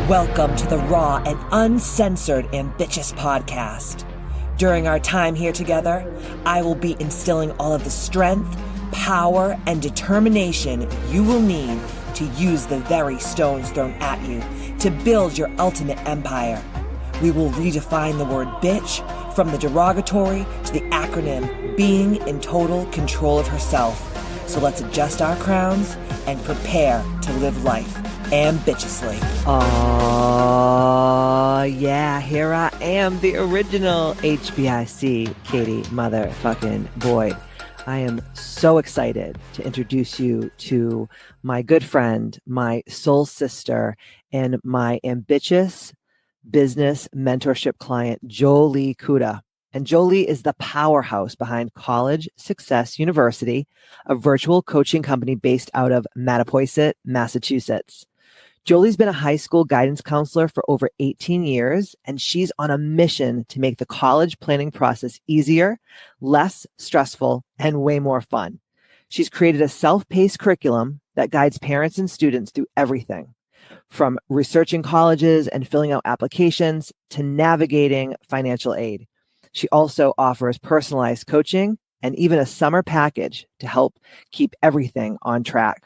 Welcome to the raw and uncensored Ambitchious podcast. During our time here together, I will be instilling all of the strength, power, and determination you will need to use the very stones thrown at you to build your ultimate empire. We will redefine the word bitch from the derogatory to the acronym being in total control of herself. So let's adjust our crowns and prepare to live life ambitiously. Oh, yeah, here I am, the original HBIC Katie motherfucking Boyd. I am so excited to introduce you to my good friend, my soul sister, and my ambitious business mentorship client, Jolie Kuda. And Jolie is the powerhouse behind College Success University, a virtual coaching company based out of Mattapoisett, Massachusetts. Jolie's been a high school guidance counselor for over 18 years, and she's on a mission to make the college planning process easier, less stressful, and way more fun. She's created a self-paced curriculum that guides parents and students through everything, from researching colleges and filling out applications to navigating financial aid. She also offers personalized coaching and even a summer package to help keep everything on track.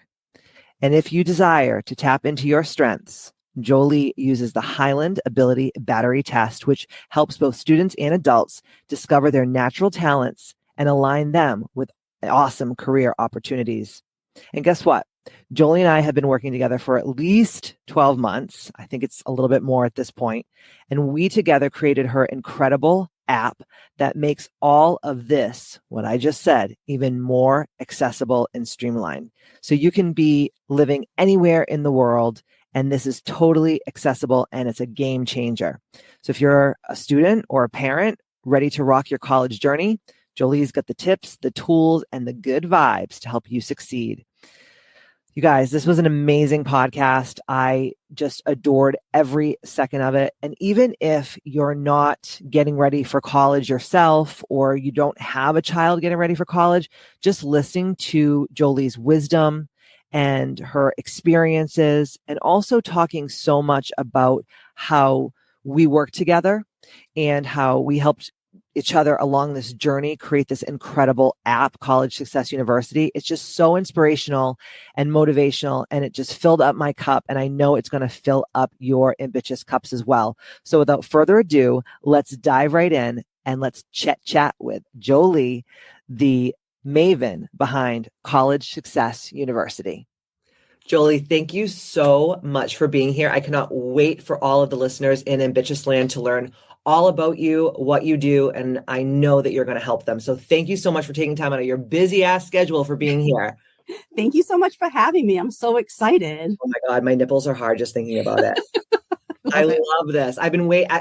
And if you desire to tap into your strengths, Jolie uses the Highland Ability Battery Test, which helps both students and adults discover their natural talents and align them with awesome career opportunities. And guess what? Jolie and I have been working together for at least 12 months. I think it's a little bit more at this point. And we together created her incredible app that makes all of this, what I just said, even more accessible and streamlined. So you can be living anywhere in the world, and this is totally accessible, and it's a game changer. So if you're a student or a parent ready to rock your college journey, Jolie's got the tips, the tools, and the good vibes to help you succeed. You guys, this was an amazing podcast. I just adored every second of it. And even if you're not getting ready for college yourself, or you don't have a child getting ready for college, just listening to Jolie's wisdom and her experiences, and also talking so much about how we work together and how we helped each other along this journey create this incredible app, College Success University. It's just so inspirational and motivational, and it just filled up my cup, and I know it's going to fill up your ambitious cups as well. So without further ado, let's dive right in and let's chat with Jolie, the maven behind College Success University. Jolie, thank you so much for being here. I cannot wait for all of the listeners in Ambitious Land to learn all about you, what you do, and I know that you're going to help them. So thank you so much for taking time out of your busy ass schedule for being here. Thank you so much for having me. I'm so excited. Oh my God, my nipples are hard just thinking about it. I love this.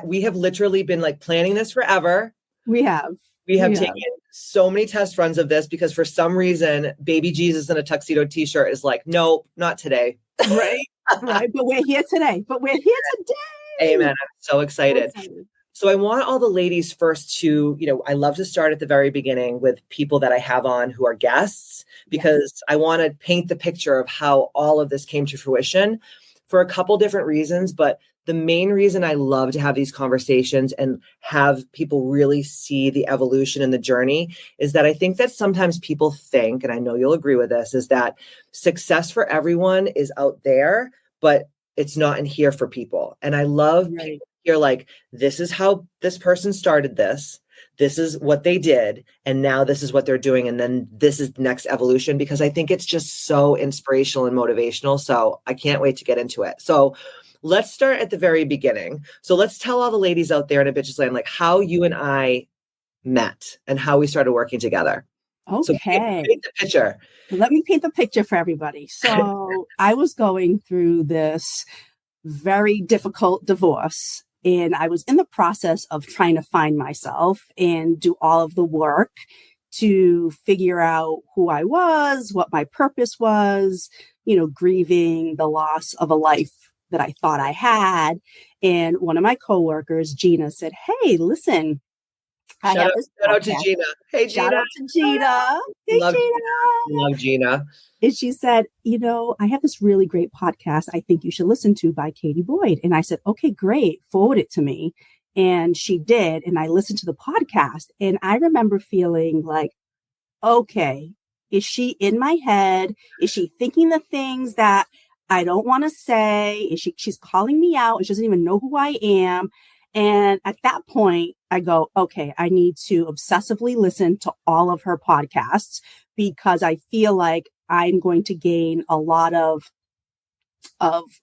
We have literally been like planning this forever. We have taken so many test runs of this because for some reason, baby Jesus in a tuxedo t-shirt is like, nope, not today. Right. But we're here today. Amen. I'm so excited. So I want all the ladies first to, I love to start at the very beginning with people that I have on who are guests, because I want to paint the picture of how all of this came to fruition for a couple different reasons. But the main reason I love to have these conversations and have people really see the evolution and the journey is that I think that sometimes people think, and I know you'll agree with this, is that success for everyone is out there, but it's not in here for people. And I love people here like, this is how this person started this. This is what they did. And now this is what they're doing. And then this is the next evolution, because I think it's just so inspirational and motivational. So I can't wait to get into it. So let's start at the very beginning. So let's tell all the ladies out there in Ambitchious Land, like how you and I met and how we started working together. Okay. So paint the picture. Let me paint the picture for everybody. So I was going through this very difficult divorce, and I was in the process of trying to find myself and do all of the work to figure out who I was, what my purpose was, grieving the loss of a life that I thought I had. And one of my coworkers, Gina, said, "Hey, listen, I have this Shout out to podcast. Gina. Hey, Shout Gina. out to Gina. Hey, Love Gina. Love Gina. And she said, I have this really great podcast I think you should listen to by Katie Boyd. And I said, okay, great. Forward it to me. And she did. And I listened to the podcast. And I remember feeling like, okay, is she in my head? Is she thinking the things that I don't want to say? She's calling me out and she doesn't even know who I am. And at that point, I go, okay, I need to obsessively listen to all of her podcasts because I feel like I'm going to gain a lot of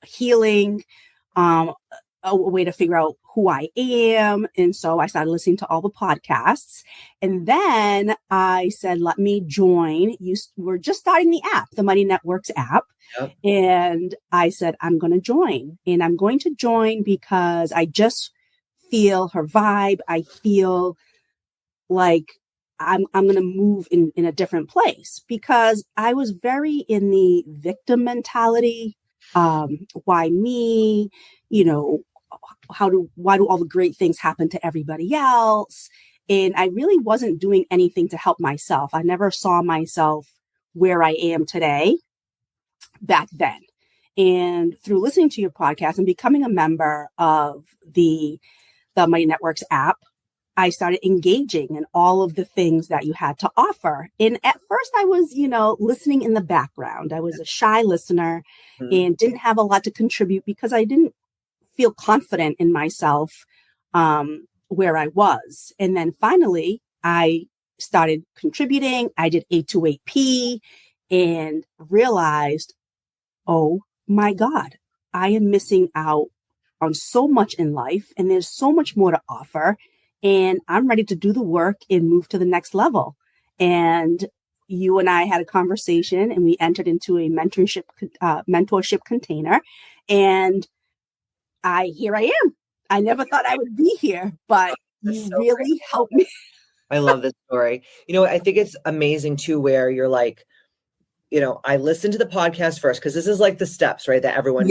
healing, a way to figure out who I am. And so I started listening to all the podcasts. And then I said, let me join. We're just starting the app, the Money Networks app. Yep. And I said, I'm going to join. And I'm going to join because I just feel her vibe. I feel like I'm going to move in a different place because I was very in the victim mentality. Why me? Why do all the great things happen to everybody else? And I really wasn't doing anything to help myself. I never saw myself where I am today back then. And through listening to your podcast and becoming a member of the Money Networks app, I started engaging in all of the things that you had to offer. And at first I was, listening in the background. I was a shy listener and didn't have a lot to contribute because I didn't feel confident in myself, where I was. And then finally I started contributing. I did A28P and realized, oh my God, I am missing out on so much in life and there's so much more to offer. And I'm ready to do the work and move to the next level. And you and I had a conversation and we entered into a mentorship container. And here I am. I never thought I would be here, but you really helped me. I love this story. I think it's amazing too, where you're like, I listened to the podcast first because this is like the steps, right? That everyone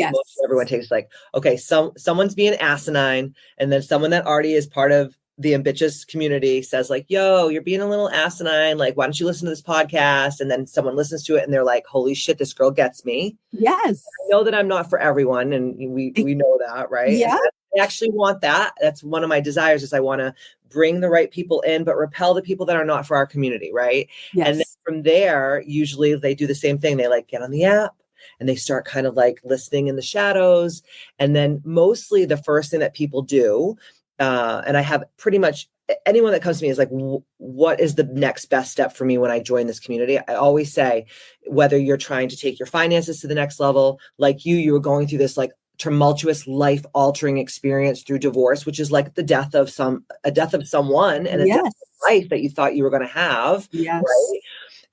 takes. Like, okay, someone's being asinine, and then someone that already is part of the ambitious community says like, yo, you're being a little asinine. Like, why don't you listen to this podcast? And then someone listens to it and they're like, holy shit, this girl gets me. Yes. I know that I'm not for everyone. And we know that, right? Yeah. I actually want that. That's one of my desires is I want to bring the right people in, but repel the people that are not for our community. Right. Yes. And then from there, usually they do the same thing. They like get on the app and they start kind of like listening in the shadows. And then mostly the first thing that people do, and I have pretty much anyone that comes to me is like, what is the next best step for me when I join this community? I always say, whether you're trying to take your finances to the next level, like you were going through this like tumultuous life altering experience through divorce, which is like the death of someone and a death of life that you thought you were going to have. Yes. Right?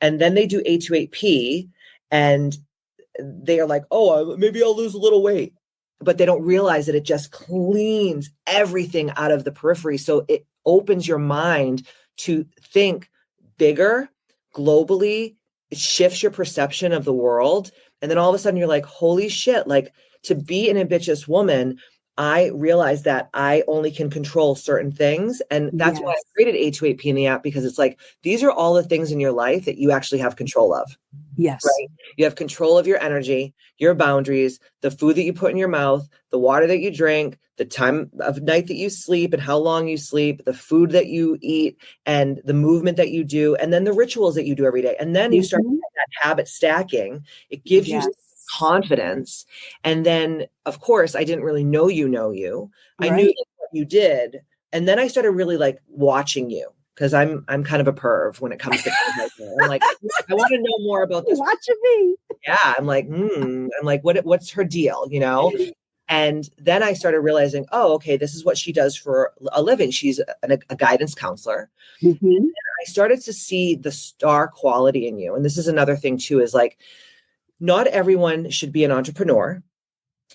And then they do A28P and they are like, oh, maybe I'll lose a little weight. But they don't realize that it just cleans everything out of the periphery. So it opens your mind to think bigger, globally. It shifts your perception of the world. And then all of a sudden you're like, holy shit, like to be an ambitious woman, I realized that I only can control certain things. And that's why I created A28P in the app, because it's like, these are all the things in your life that you actually have control of. Yes. Right? You have control of your energy, your boundaries, the food that you put in your mouth, the water that you drink, the time of night that you sleep and how long you sleep, the food that you eat and the movement that you do, and then the rituals that you do every day. And then you start that habit stacking. It gives you confidence. And then, of course, I didn't really know you. I knew what you did. And then I started really like watching you. Because I'm kind of a perv when it comes to I'm like, I want to know more about this. Watching me. Yeah. I'm like, what's her deal? And then I started realizing, oh, okay, this is what she does for a living. She's a guidance counselor. Mm-hmm. And I started to see the star quality in you. And this is another thing too, is like, not everyone should be an entrepreneur.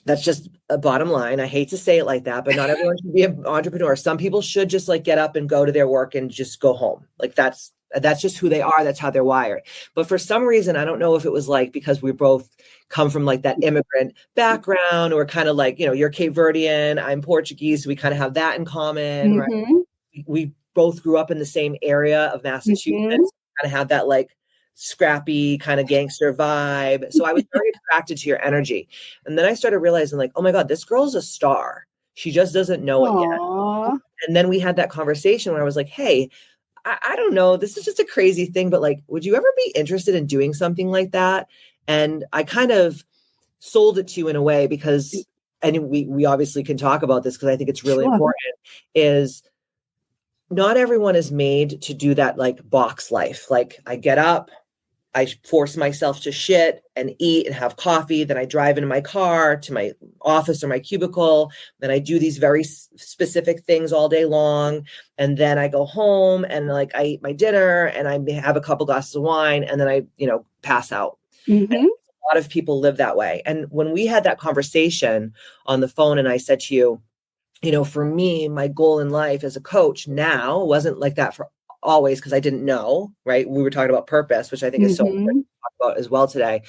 That's just a bottom line. I hate to say it like that, but not everyone should be an entrepreneur. Some people should just like get up and go to their work and just go home. Like that's just who they are. That's how they're wired. But for some reason, I don't know if it was like, because we both come from like that immigrant background, or kind of like, you're Cape Verdean, I'm Portuguese. So we kind of have that in common, right? We both grew up in the same area of Massachusetts, kind of had that like scrappy kind of gangster vibe. So I was very attracted to your energy. And then I started realizing like, oh my God, this girl's a star. She just doesn't know it yet. And then we had that conversation where I was like, hey, I don't know, this is just a crazy thing, but like, would you ever be interested in doing something like that? And I kind of sold it to you in a way because, and we obviously can talk about this because I think it's really important, is not everyone is made to do that like box life. Like I get up, I force myself to shit and eat and have coffee. Then I drive into my car to my office or my cubicle. Then I do these very specific things all day long. And then I go home and like I eat my dinner and I have a couple glasses of wine and then I, pass out. And a lot of people live that way. And when we had that conversation on the phone and I said to you, for me, my goal in life as a coach now wasn't like that for always because I didn't know, right? We were talking about purpose, which I think is so important to talk about as well today.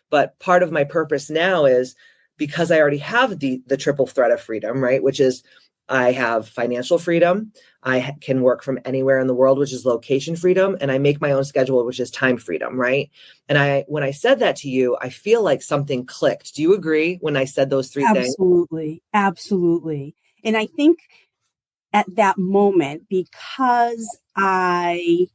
But part of my purpose now is because I already have the triple threat of freedom, right? Which is I have financial freedom. I can work from anywhere in the world, which is location freedom. And I make my own schedule, which is time freedom, right? And when I said that to you, I feel like something clicked. Do you agree when I said those three things? Absolutely. And I think at that moment, because I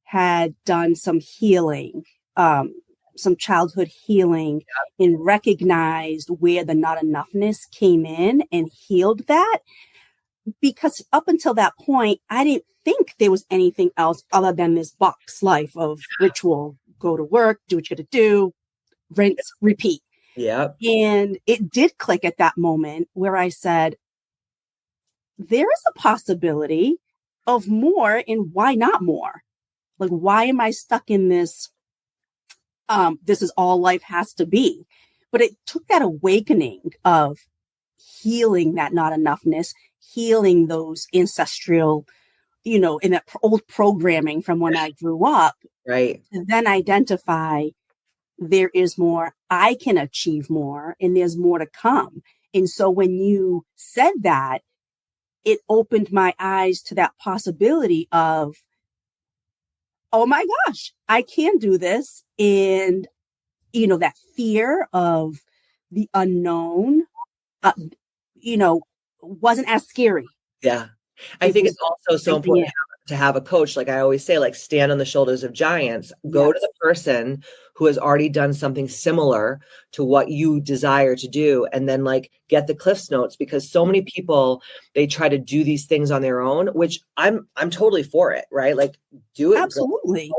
had done some healing, some childhood healing, and recognized where the not enoughness came in and healed that. Because up until that point, I didn't think there was anything else other than this box life of ritual, go to work, do what you got to do, rinse, repeat. Yeah. And it did click at that moment where I said, there is a possibility of more, and why not more? Like, why am I stuck in this? This is all life has to be. But it took that awakening of healing that not enoughness, healing those ancestral, in that old programming from when I grew up, right? To then identify there is more, I can achieve more, and there's more to come. And so when you said that, it opened my eyes to that possibility of, oh my gosh, I can do this. And, that fear of the unknown, wasn't as scary. Yeah. I think it's also so important to have a coach. Like I always say, like stand on the shoulders of giants, go to the person who has already done something similar to what you desire to do. And then like get the Cliff's Notes, because so many people, they try to do these things on their own, which I'm totally for it, right? Like do it. Absolutely.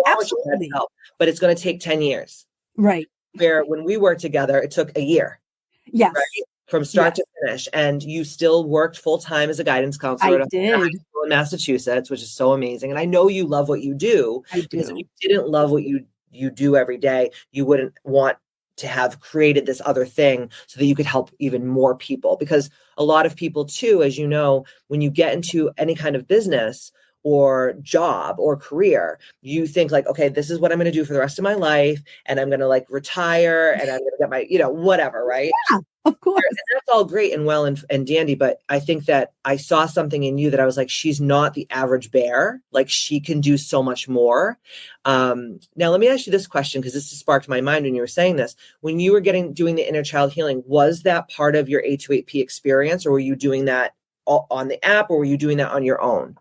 But it's going to take 10 years. Right. Where when we worked together, it took a year. Yes. Right? From start to finish. And you still worked full time as a guidance counselor I did. High school in Massachusetts, which is so amazing. And I know you love what you do. I do. Because if you didn't love what you do every day, you wouldn't want to have created this other thing so that you could help even more people. Because a lot of people too, as you know, when you get into any kind of business or job or career, you think like, okay, this is what I'm going to do for the rest of my life. And I'm going to like retire and I'm going to get my, whatever. Right. Yeah, of course. And that's all great and well and dandy. But I think that I saw something in you that I was like, she's not the average bear. Like she can do so much more. Now, let me ask you this question, because this sparked my mind when you were saying this. When you were doing the inner child healing, was that part of your A28P experience, or were you doing that on the app, or were you doing that on your own?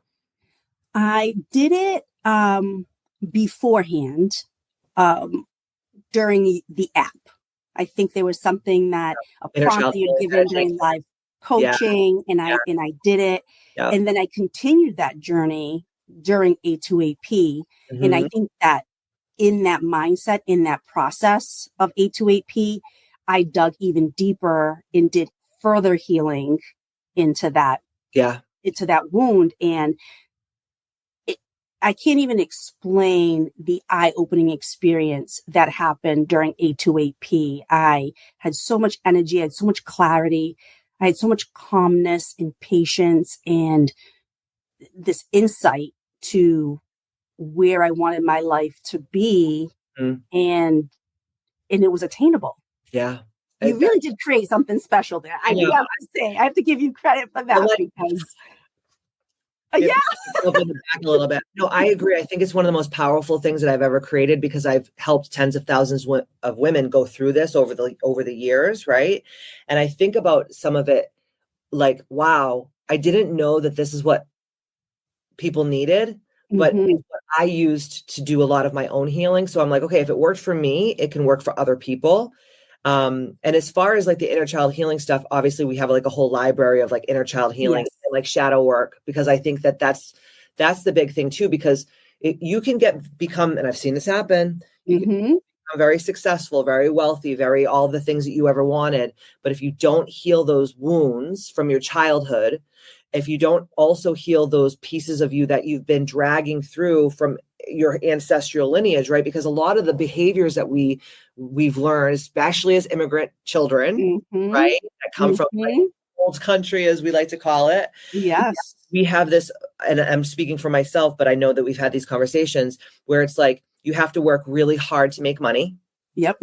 I did it beforehand during the app. I think there was something that a prompt you had given during live coaching, and I did it. Yeah. And then I continued that journey during A28P. And I think that in that mindset, in that process of A28P, I dug even deeper and did further healing into that wound. And I can't even explain the eye-opening experience that happened during A28P. I had so much energy, I had so much clarity, I had so much calmness and patience and this insight to where I wanted my life to be. And it was attainable. Yeah. You really did create something special there. I have to say, I have to give you credit for that, because Yeah. Up in the back a little bit. No, I agree. I think it's one of the most powerful things that I've ever created because I've helped tens of thousands of women go through this over the years, right? And I think about some of it like, wow, I didn't know that this is what people needed, but Mm-hmm. it's what I used to do a lot of my own healing. So I'm like, okay, if it worked for me, it can work for other people. And as far as like the inner child healing stuff, obviously we have like a whole library of like inner child healing Yes. and like shadow work, because I think that that's the big thing too, because you can become, and I've seen this happen, you can Mm-hmm. become very successful, very wealthy, very all the things that you ever wanted. But if you don't heal those wounds from your childhood, if you don't also heal those pieces of you that you've been dragging through from your ancestral lineage, right? Because a lot of the behaviors that we've learned, especially as immigrant children, Mm-hmm. right, that come from like Mm-hmm. old country, as we like to call it, Yes. we have this, and I'm speaking for myself, but I know that we've had these conversations where it's like you have to work really hard to make money. Yep.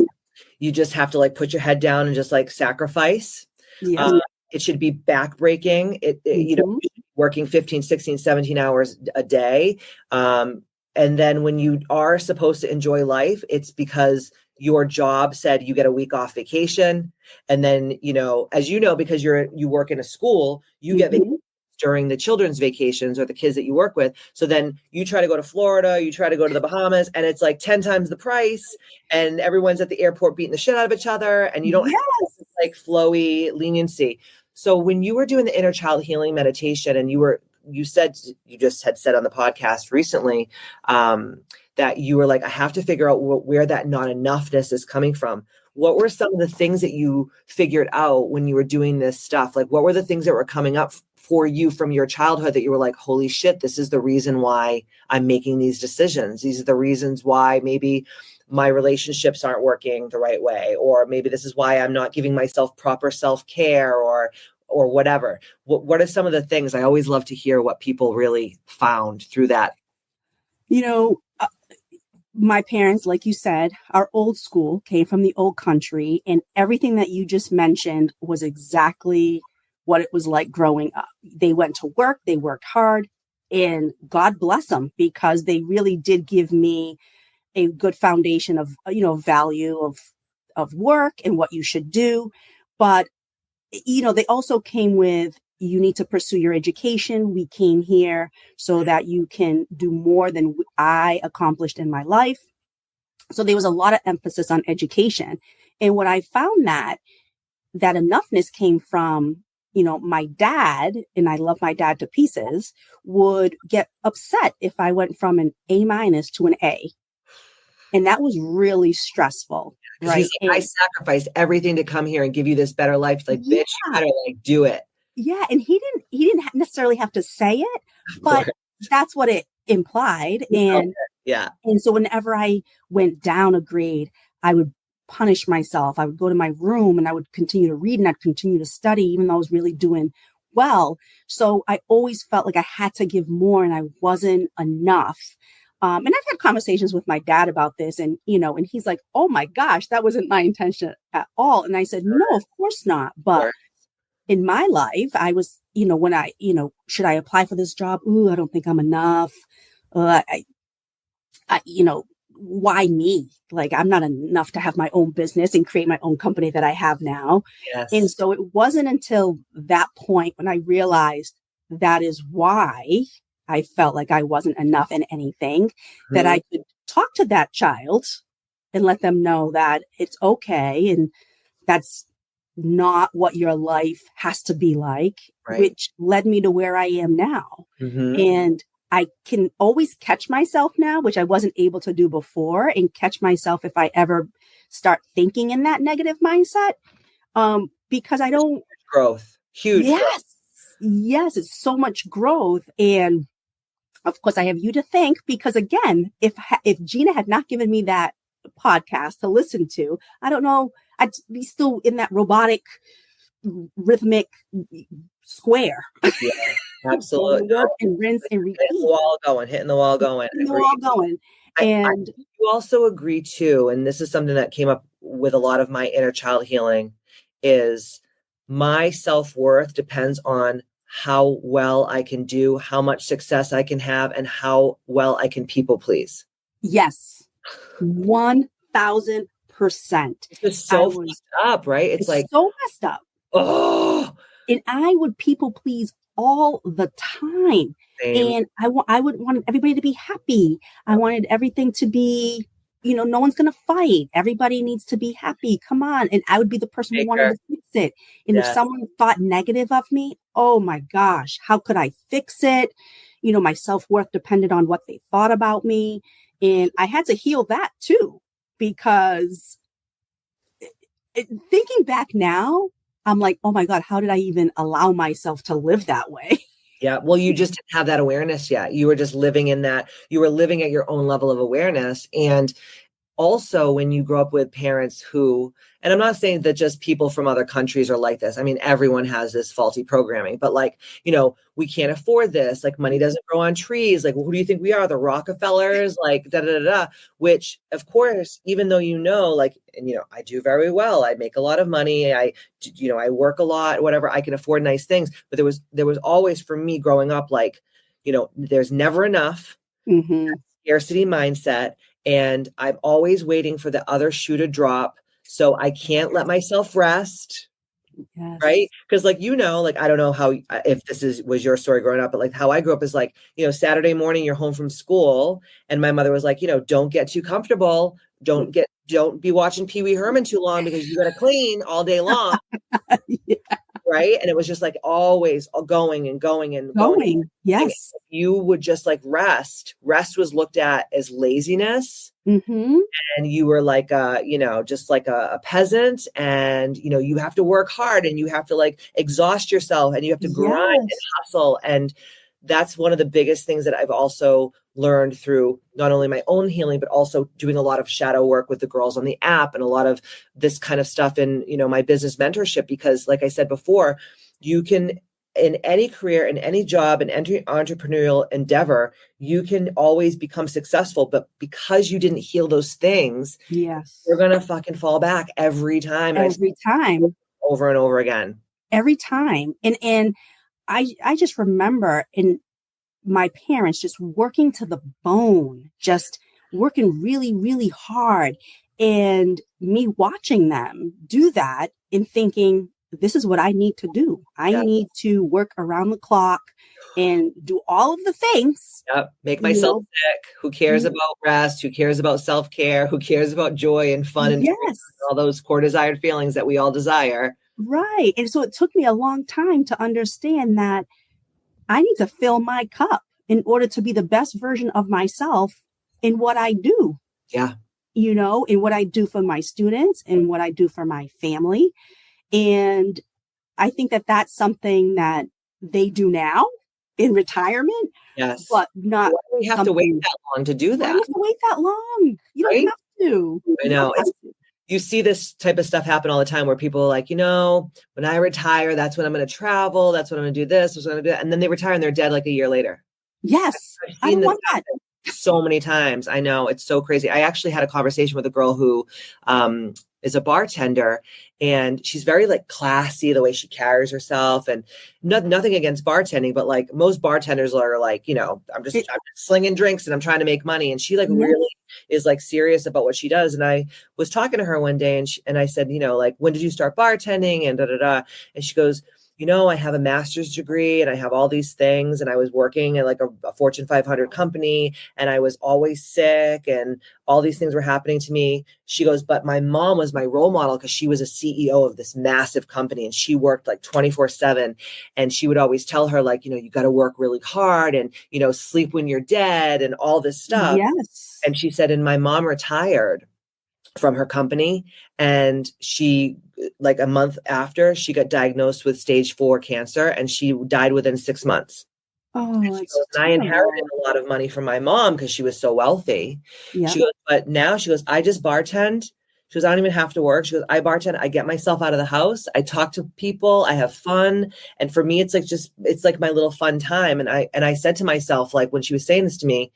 You just have to like put your head down and just like sacrifice. Yep. It should be backbreaking. Mm-hmm. Working 15, 16, 17 hours a day. And then when you are supposed to enjoy life, it's because your job said you get a week off vacation. And then, as you know, because you work in a school, you get Mm-hmm. during the children's vacations or the kids that you work with. So then you try to go to Florida, you try to go to the Bahamas, and it's like 10 times the price. And everyone's at the airport beating the shit out of each other. And you don't have Yes. like flowy leniency. So when you were doing the inner child healing meditation and you just had said on the podcast recently that you were like, I have to figure out where that not enoughness is coming from. What were some of the things that you figured out when you were doing this stuff? Like, what were the things that were coming up for you from your childhood that you were like, holy shit, this is the reason why I'm making these decisions. These are the reasons why maybe my relationships aren't working the right way, or maybe this is why I'm not giving myself proper self-care or whatever. What are some of the things? I always love to hear what people really found through that. My parents, like you said, are old school, came from the old country, and everything that you just mentioned was exactly what it was like growing up. They went to work, they worked hard, and God bless them, because they really did give me a good foundation of, value of work and what you should do. But, they also came with, you need to pursue your education. We came here so that you can do more than I accomplished in my life. So there was a lot of emphasis on education. And what I found that enoughness came from, my dad, and I love my dad to pieces, would get upset if I went from an A- to an A. And that was really stressful. Because he's like, I sacrificed everything to come here and give you this better life. Like, bitch, you better like do it. Yeah. And he didn't necessarily have to say it, but that's what it implied. And yeah. And so whenever I went down a grade, I would punish myself. I would go to my room and I would continue to read and I'd continue to study, even though I was really doing well. So I always felt like I had to give more and I wasn't enough. And I've had conversations with my dad about this, and, and he's like, oh my gosh, that wasn't my intention at all. And I said, no, of course not. But in my life, I was, when I, should I apply for this job? Ooh, I don't think I'm enough. Why me? Like, I'm not enough to have my own business and create my own company that I have now. Yes. And so it wasn't until that point when I realized that is why I felt like I wasn't enough in anything, that I could talk to that child and let them know that it's okay. And that's not what your life has to be like, which led me to where I am now. And I can always catch myself now, which I wasn't able to do before, and catch myself if I ever start thinking in that negative mindset. Because I don't growth, huge. Yes. Yes. It's so much growth. And of course I have you to thank, because again, if Gina had not given me that podcast to listen to, I don't know, I'd be still in that robotic, rhythmic square. Yeah, absolutely. And rinse and repeat. Hitting the wall going. And you also agree too, and this is something that came up with a lot of my inner child healing, is my self-worth depends on how well I can do, how much success I can have, and how well I can people please. Yes. 1000%. It's just so fucked up, right? It's like, so messed up. oh, And I would people please all the time. same. And I would want everybody to be happy. I wanted everything to be, no one's going to fight. Everybody needs to be happy. Come on. And I would be the person who wanted to fix it. And if someone thought negative of me, oh my gosh, how could I fix it? My self-worth depended on what they thought about me. And I had to heal that too, because thinking back now, I'm like, oh my God, how did I even allow myself to live that way? Yeah. Well, you just didn't have that awareness yet. You were just living in that. You were living at your own level of awareness. And also when you grow up with parents who, and I'm not saying that just people from other countries are like this. I mean, everyone has this faulty programming, but like, we can't afford this. Like money doesn't grow on trees. Like, who do you think we are? The Rockefellers, like which of course, even though, like, and, I do very well. I make a lot of money. I work a lot, whatever. I can afford nice things. But there was always for me growing up, like, there's never enough. Mm-hmm. Scarcity mindset. And I'm always waiting for the other shoe to drop. So I can't let myself rest. Yes. Right. Because like, I don't know how, if this was your story growing up, but like how I grew up is like, Saturday morning, you're home from school. And my mother was like, don't get too comfortable. Don't be watching Pee Wee Herman too long because you got to clean all day long. Yeah. Right. And it was just like always going and going and going. Yes. You would just like rest. Rest was looked at as laziness. Mm-hmm. And you were like, just like a peasant, and, you have to work hard and you have to like exhaust yourself and you have to grind and hustle. And that's one of the biggest things that I've also learned through not only my own healing, but also doing a lot of shadow work with the girls on the app and a lot of this kind of stuff in, my business mentorship, because like I said before, you can, in any career, in any job, in any entrepreneurial endeavor, you can always become successful. But because you didn't heal those things, you're going to fucking fall back every time. Every time. Over and over again. Every time. And I just remember my parents just working to the bone, just working really, really hard. And me watching them do that and thinking, this is what I need to do. I need to work around the clock and do all of the things. Yep. Make myself sick. Who cares about rest? Who cares about self-care? Who cares about joy and fun and all those core desired feelings that we all desire? Right. And so it took me a long time to understand that I need to fill my cup in order to be the best version of myself in what I do. Yeah. In what I do for my students and what I do for my family. And I think that that's something that they do now in retirement. Yes. But not. We have to wait that long to do that. Why do you have to wait that long? You don't have to. I know. You see this type of stuff happen all the time where people are like, when I retire, that's when I'm going to travel. That's when I'm going to do this. That's what I'm going to do that. And then they retire and they're dead like a year later. Yes. I don't want that. So many times. I know, it's so crazy. I actually had a conversation with a girl who is a bartender, and she's very like classy the way she carries herself, and nothing against bartending, but like most bartenders are like, I'm just slinging drinks and I'm trying to make money. And she like really is like serious about what she does. And I was talking to her one day and I said, like, when did you start bartending? And and she goes, I have a master's degree and I have all these things. And I was working at like a Fortune 500 company, and I was always sick and all these things were happening to me. She goes, but my mom was my role model because she was a CEO of this massive company and she worked like 24/7. And she would always tell her like, you got to work really hard and, sleep when you're dead and all this stuff. Yes. And she said, and my mom retired from her company, and she, like a month after, she got diagnosed with stage 4 cancer, and she died within 6 months. Oh, and I inherited a lot of money from my mom because she was so wealthy. Yeah. She goes, but now she goes, I just bartend. She goes, I don't even have to work. She goes, I bartend. I get myself out of the house. I talk to people. I have fun. And for me, it's like my little fun time. And I said to myself, like when she was saying this to me,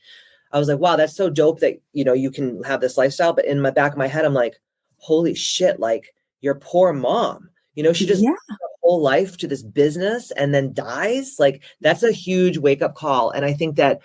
I was like, wow, that's so dope that, you can have this lifestyle. But in my back of my head, I'm like, holy shit, like your poor mom, she just a whole life to this business and then dies, like that's a huge wake up call. And I think that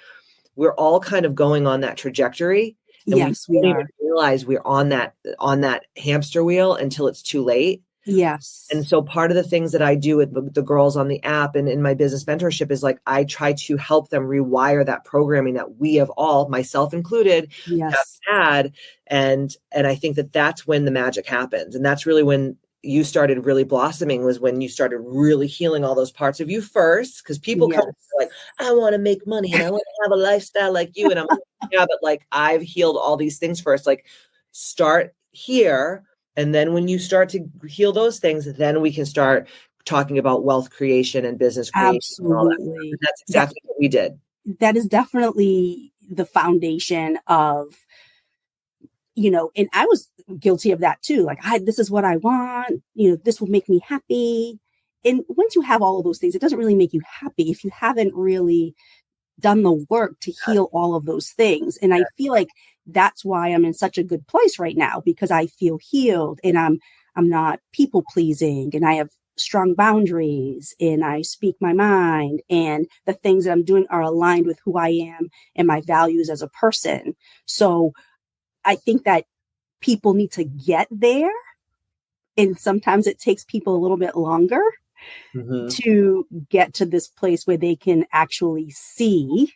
we're all kind of going on that trajectory, and Yes, we we don't are. even realize we're on that hamster wheel until it's too late. Yes. And so part of the things that I do with the girls on the app and in my business mentorship is like, I try to help them rewire that programming that we have all, myself included, have Yes. had. And I think that that's when the magic happens. And that's really when you started really blossoming, was when you started really healing all those parts of you first. Because people come like, I want to make money and I want to have a lifestyle like you. And I'm like, yeah, but like I've healed all these things first. Like start here. And then when you start to heal those things, then we can start talking about wealth creation and business creation. Absolutely. And that's exactly what we did. That is definitely the foundation of, you know, and I was guilty of that too. Like, this is what I want, you know, this will make me happy. And once you have all of those things, it doesn't really make you happy if you haven't really done the work to heal all of those things. And I feel like that's why I'm in such a good place right now, because I feel healed and I'm not people pleasing and I have strong boundaries and I speak my mind and the things that I'm doing are aligned with who I am and my values as a person. So I think that people need to get there. And sometimes it takes people a little bit longer to get to this place where they can actually see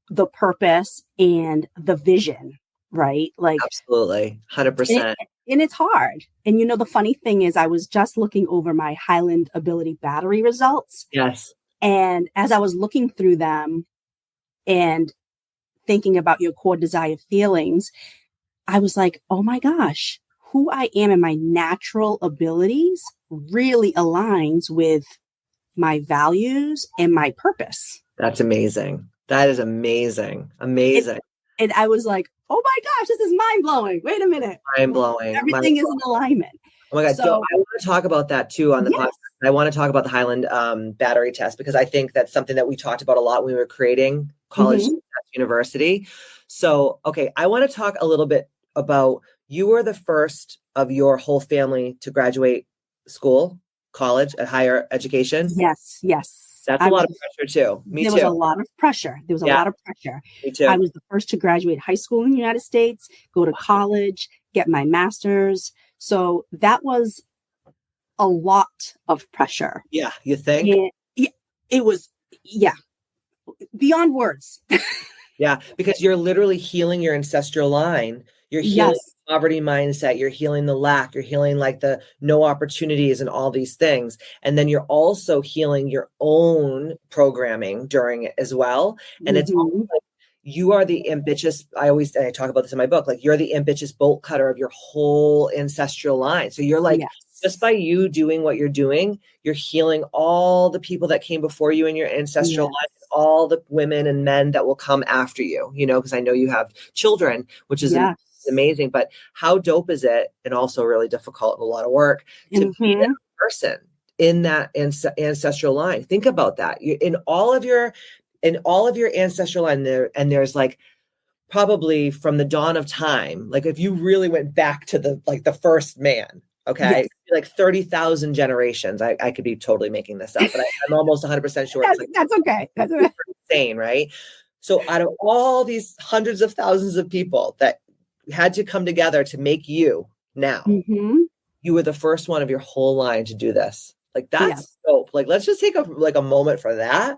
the purpose and the vision, right? Like, absolutely, 100%. And it's hard. And you know, the funny thing is I was just looking over my Highland Ability battery results. Yes. And as I was looking through them and thinking about your core desire feelings, I was like, oh my gosh, who I am and my natural abilities really aligns with my values and my purpose. That's amazing. That is amazing. Amazing. And I was like, oh my gosh, this is mind blowing. Wait a minute. Mind blowing. Everything is in alignment. Oh my God. So I want to talk about that too on the podcast. I want to talk about the Highland battery test, because I think that's something that we talked about a lot when we were creating College University. So, okay, I want to talk a little bit about, you were the first of your whole family to graduate college, at higher education. Yes. That's a lot of pressure too. Me too. There was a lot of pressure. Me too. I was the first to graduate high school in the United States, go to college, get my master's. So that was a lot of pressure. Yeah, you think? It was, beyond words. Yeah, because you're literally healing your ancestral line. You're healing the poverty mindset. You're healing the lack. You're healing like the no opportunities and all these things. And then you're also healing your own programming during it as well. And it's almost like you are the ambitious, I talk about this in my book, like you're the ambitious bolt cutter of your whole ancestral line. So you're like, just by you doing what you're doing, you're healing all the people that came before you in your ancestral line, all the women and men that will come after you, you know, because I know you have children, which is amazing. But how dope is it, and also really difficult and a lot of work, to be that person in that ancestral line? Think about that. In all of your ancestral line there, and there's like probably from the dawn of time, like if you really went back to the first man, okay, like 30,000 generations. I could be totally making this up, but I'm almost 100% sure. That's okay. That's insane, right? So out of all these hundreds of thousands of people that had to come together to make you now, you were the first one of your whole line to do this. Like that's dope. Like let's just take a moment for that.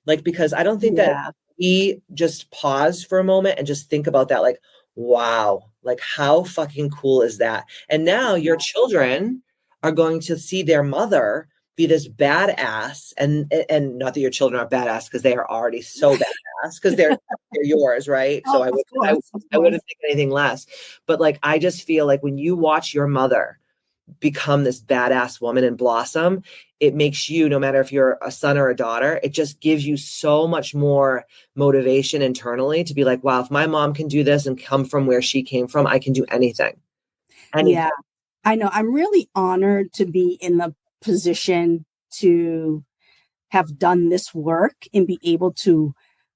Like, because I don't think that we just pause for a moment and just think about that. Like, wow, like how fucking cool is that? And now your children are going to see their mother be this badass, and not that your children are badass, because they are already so badass, because they're yours, right? So I wouldn't think anything less. But like, I just feel like when you watch your mother become this badass woman and blossom, it makes you, no matter if you're a son or a daughter, it just gives you so much more motivation internally to be like, wow, if my mom can do this and come from where she came from, I can do anything. Yeah, I know. I'm really honored to be in the position to have done this work and be able to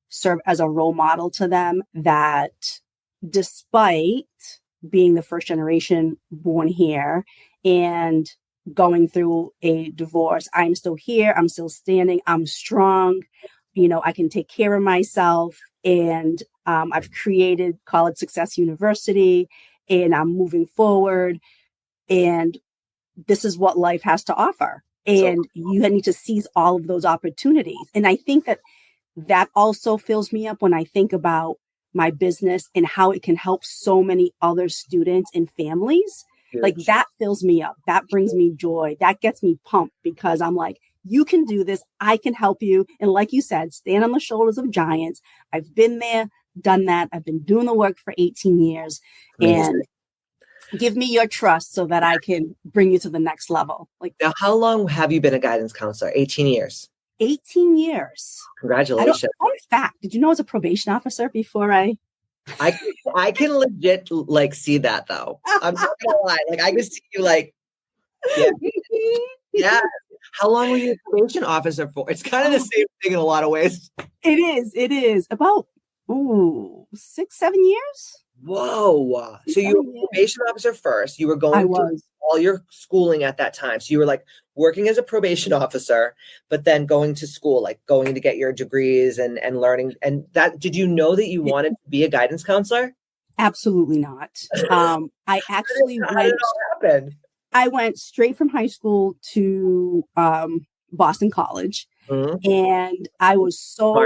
serve as a role model to them, that despite being the first generation born here and going through a divorce. I'm still here. I'm still standing. I'm strong. I can take care of myself. And I've created College Success University, and I'm moving forward. And this is what life has to offer. And you need to seize all of those opportunities. And I think that also fills me up when I think about my business and how it can help so many other students and families. Huge. Like that fills me up. That brings me joy. That gets me pumped because I'm like, you can do this. I can help you. And like you said, stand on the shoulders of giants. I've been there, done that. I've been doing the work for 18 years. Amazing. And give me your trust so that I can bring you to the next level. Like, now, how long have you been a guidance counselor? 18 years. 18 years. Congratulations. Fun fact, did you know I was a probation officer before I can legit see that though. I'm not gonna lie. I can see you yeah. How long were you a probation officer for? It's kind of the same thing in a lot of ways. It is. About 6-7 years. Whoa. So you were a probation officer first. You were going through all your schooling at that time. So you were working as a probation officer, but then going to school, going to get your degrees and learning. And that, did you know that you wanted to be a guidance counselor? Absolutely not. I actually How did it all happen? I went straight from high school to Boston College. Mm-hmm. And I was so,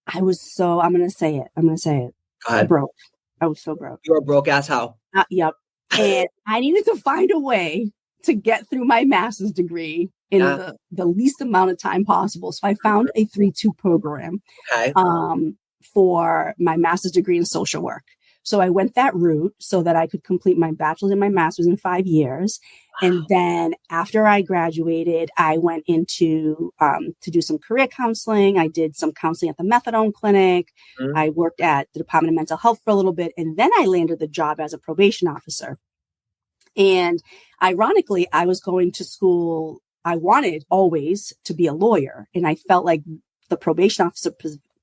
I'm going to say it. I'm broke. I was so broke. You were a broke ass how? Yep. And I needed to find a way to get through my master's degree in the least amount of time possible. So I found a 3-2 program for my master's degree in social work. So I went that route so that I could complete my bachelor's and my master's in 5 years. Wow. And then after I graduated, I went into to do some career counseling. I did some counseling at the methadone clinic. Mm-hmm. I worked at the Department of Mental Health for a little bit. And then I landed the job as a probation officer. And ironically, I was going to school. I wanted always to be a lawyer. And I felt like the probation officer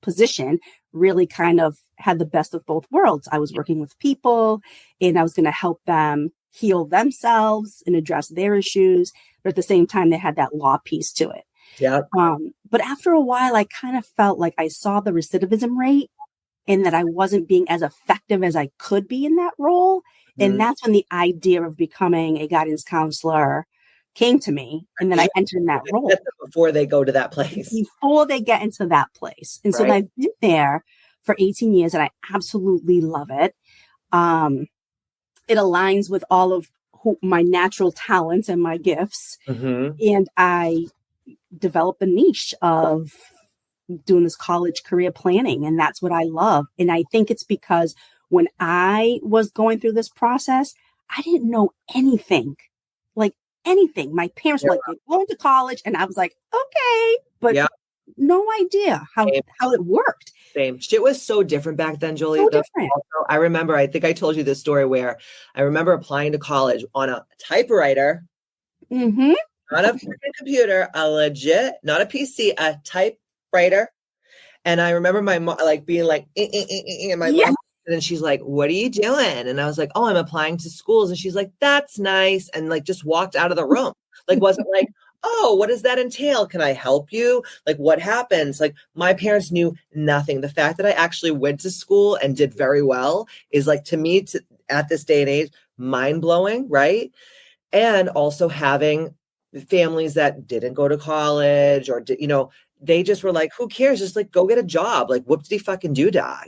position really kind of had the best of both worlds. I was working with people and I was going to help them heal themselves and address their issues. But at the same time, they had that law piece to it. Yeah. But after a while, I kind of felt like I saw the recidivism rate and that I wasn't being as effective as I could be in that role. Mm-hmm. And that's when the idea of becoming a guidance counselor came to me. And then I entered in that role. Before they go to that place. Before they get into that place. And so I've been there for 18 years and I absolutely love it. It aligns with all of my natural talents and my gifts. Mm-hmm. And I developed a niche of doing this college career planning. And that's what I love. And I think it's because when I was going through this process, I didn't know anything. Anything. My parents were like, you're going to college. And I was like, okay, but no idea how it worked. Same. Shit was so different back then, Jolie. So different. I remember, I think I told you this story where I remember applying to college on a typewriter, mm-hmm. not a freaking computer, a legit, not a PC, a typewriter. And I remember my mom being like, and my mom. And then she's like, what are you doing? And I was like, oh, I'm applying to schools. And she's like, that's nice. And just walked out of the room. Wasn't like, oh, what does that entail? Can I help you? What happens? My parents knew nothing. The fact that I actually went to school and did very well is to me at this day and age, mind blowing. Right. And also having families that didn't go to college or they just were like, who cares? Just go get a job. Whoop-de fucking doodah,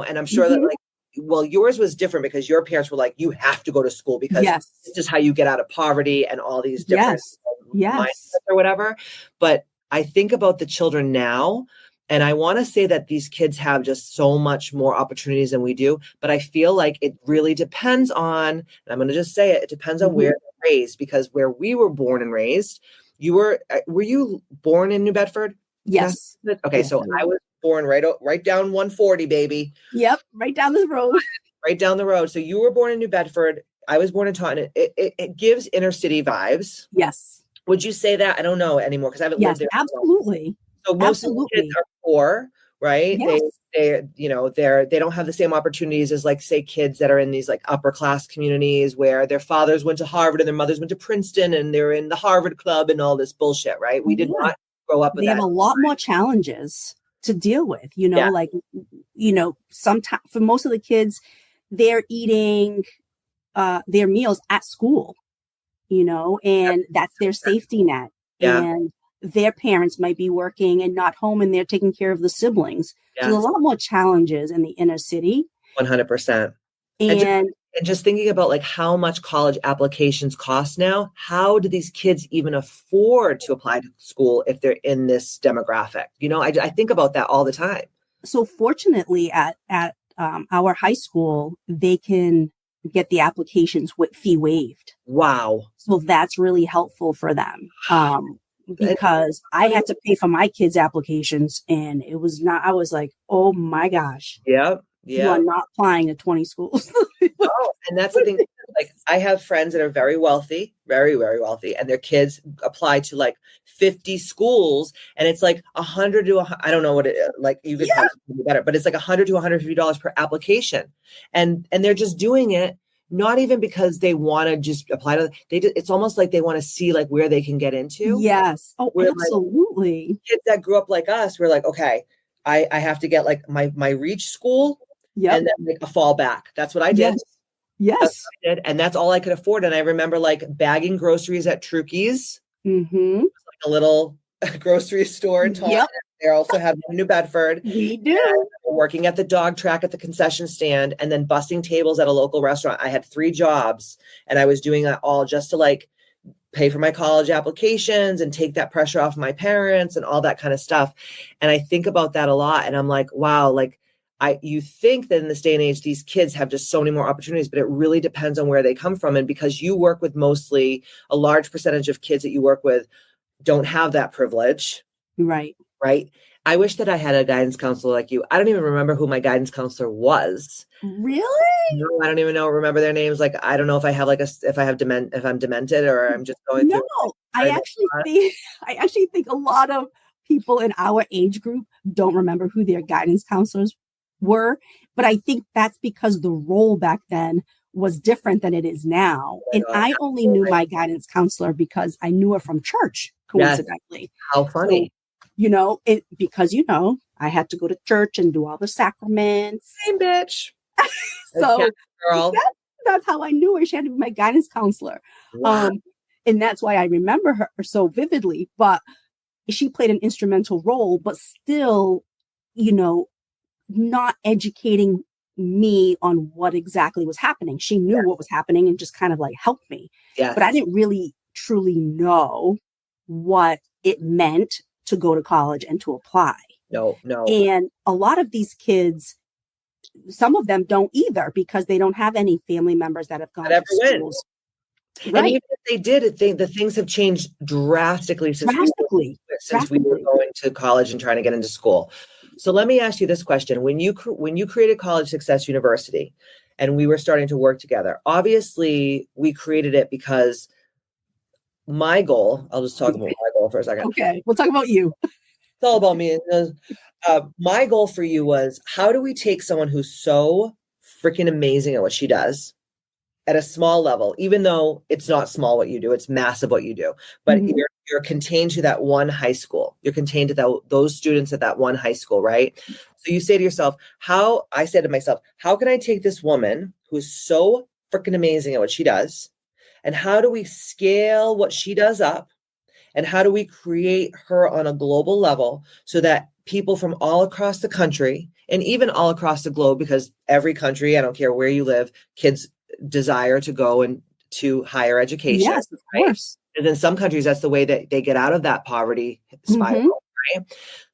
And I'm sure mm-hmm. that well, yours was different because your parents were like, you have to go to school because this is how you get out of poverty and all these different mindsets or whatever. But I think about the children now, and I want to say that these kids have just so much more opportunities than we do. But I feel like it really depends on, and I'm going to just say it depends on mm-hmm. where they're raised, because where we were born and raised, were you born in New Bedford? Yes. Okay. Yes. So I was born right down 140, baby. Yep. Right down the road. Right down the road. So you were born in New Bedford. I was born in Taunton. It gives inner city vibes. Yes. Would you say that? I don't know anymore because I haven't lived there. Absolutely. So most of the kids are poor, right? Yes. They don't have the same opportunities as, like, say, kids that are in these, like, upper class communities where their fathers went to Harvard and their mothers went to Princeton and they're in the Harvard Club and all this bullshit, right? We did Yeah. not grow up with They have that. a lot more challenges to deal with, you know, Yeah. like, you know, sometimes for most of the kids, they're eating their meals at school, you know, and that's their safety net. Yeah. And their parents might be working and not home and they're taking care of the siblings. So there's a lot more challenges in the inner city. 100%. And just thinking about, like, how much college applications cost now, how do these kids even afford to apply to school if they're in this demographic? You know, I think about that all the time. So fortunately at our high school, they can get the applications with fee waived. Wow. So that's really helpful for them. Because I had to pay for my kids' applications and it was not, I was like, oh my gosh. Yeah. You are not applying to 20 schools. Oh, and that's the thing. Like, I have friends that are very wealthy, very, very wealthy, and their kids apply to like 50 schools, and it's like 100 to I don't know what it like. You could probably do better, but it's like $100 to $150 per application, and they're just doing it not even because they want to just apply to. It's almost like they want to see like where they can get into. Yes. Oh, absolutely. Like, kids that grew up like us, we're like, okay, I have to get like my reach school. Yep. And then like a fallback. That's what I did. Yes. That's what I did. And that's all I could afford. And I remember like bagging groceries at Trukey's, like a little grocery store in Taunton. Yep. They also had one in New Bedford. We do. Working at the dog track at the concession stand and then bussing tables at a local restaurant. I had 3 jobs and I was doing that all just to like pay for my college applications and take that pressure off my parents and all that kind of stuff. And I think about that a lot. And I'm like, wow, like, you think that in this day and age, these kids have just so many more opportunities, but it really depends on where they come from. And because you work with mostly a large percentage of kids that you work with don't have that privilege. Right. Right. I wish that I had a guidance counselor like you. I don't even remember who my guidance counselor was. Really? No, I don't even remember their names. Like, I don't know if I have if I'm demented or I'm just going through. No, I actually think a lot of people in our age group don't remember who their guidance counselors were, but I think that's because the role back then was different than it is now. And I only knew my guidance counselor because I knew her from church, coincidentally. Yes. How funny. So, you know, because, you know, I had to go to church and do all the sacraments. Same bitch. So that's how I knew her. She had to be my guidance counselor. Wow. And that's why I remember her so vividly. But she played an instrumental role, but still, you know, not educating me on what exactly was happening. She knew what was happening and just kind of like helped me. Yes. But I didn't really truly know what it meant to go to college and to apply. No. And a lot of these kids, some of them don't either because they don't have any family members that have gone to schools. Right. And even if they did, the things have changed drastically since we were going to college and trying to get into school. So let me ask you this question. When you created College Success University and we were starting to work together, obviously we created it because my goal, I'll just talk about my goal for a second. Okay. We'll talk about you. It's all about me. My goal for you was, how do we take someone who's so freaking amazing at what she does at a small level, even though it's not small what you do, it's massive what you do, but you're contained to that one high school. You're contained to those students at that one high school, right? So you say to yourself, I said to myself, how can I take this woman who is so freaking amazing at what she does, and how do we scale what she does up, and how do we create her on a global level so that people from all across the country and even all across the globe, because every country, I don't care where you live, kids desire to go into higher education. Yes, of course. And in some countries, that's the way that they get out of that poverty spiral. Right?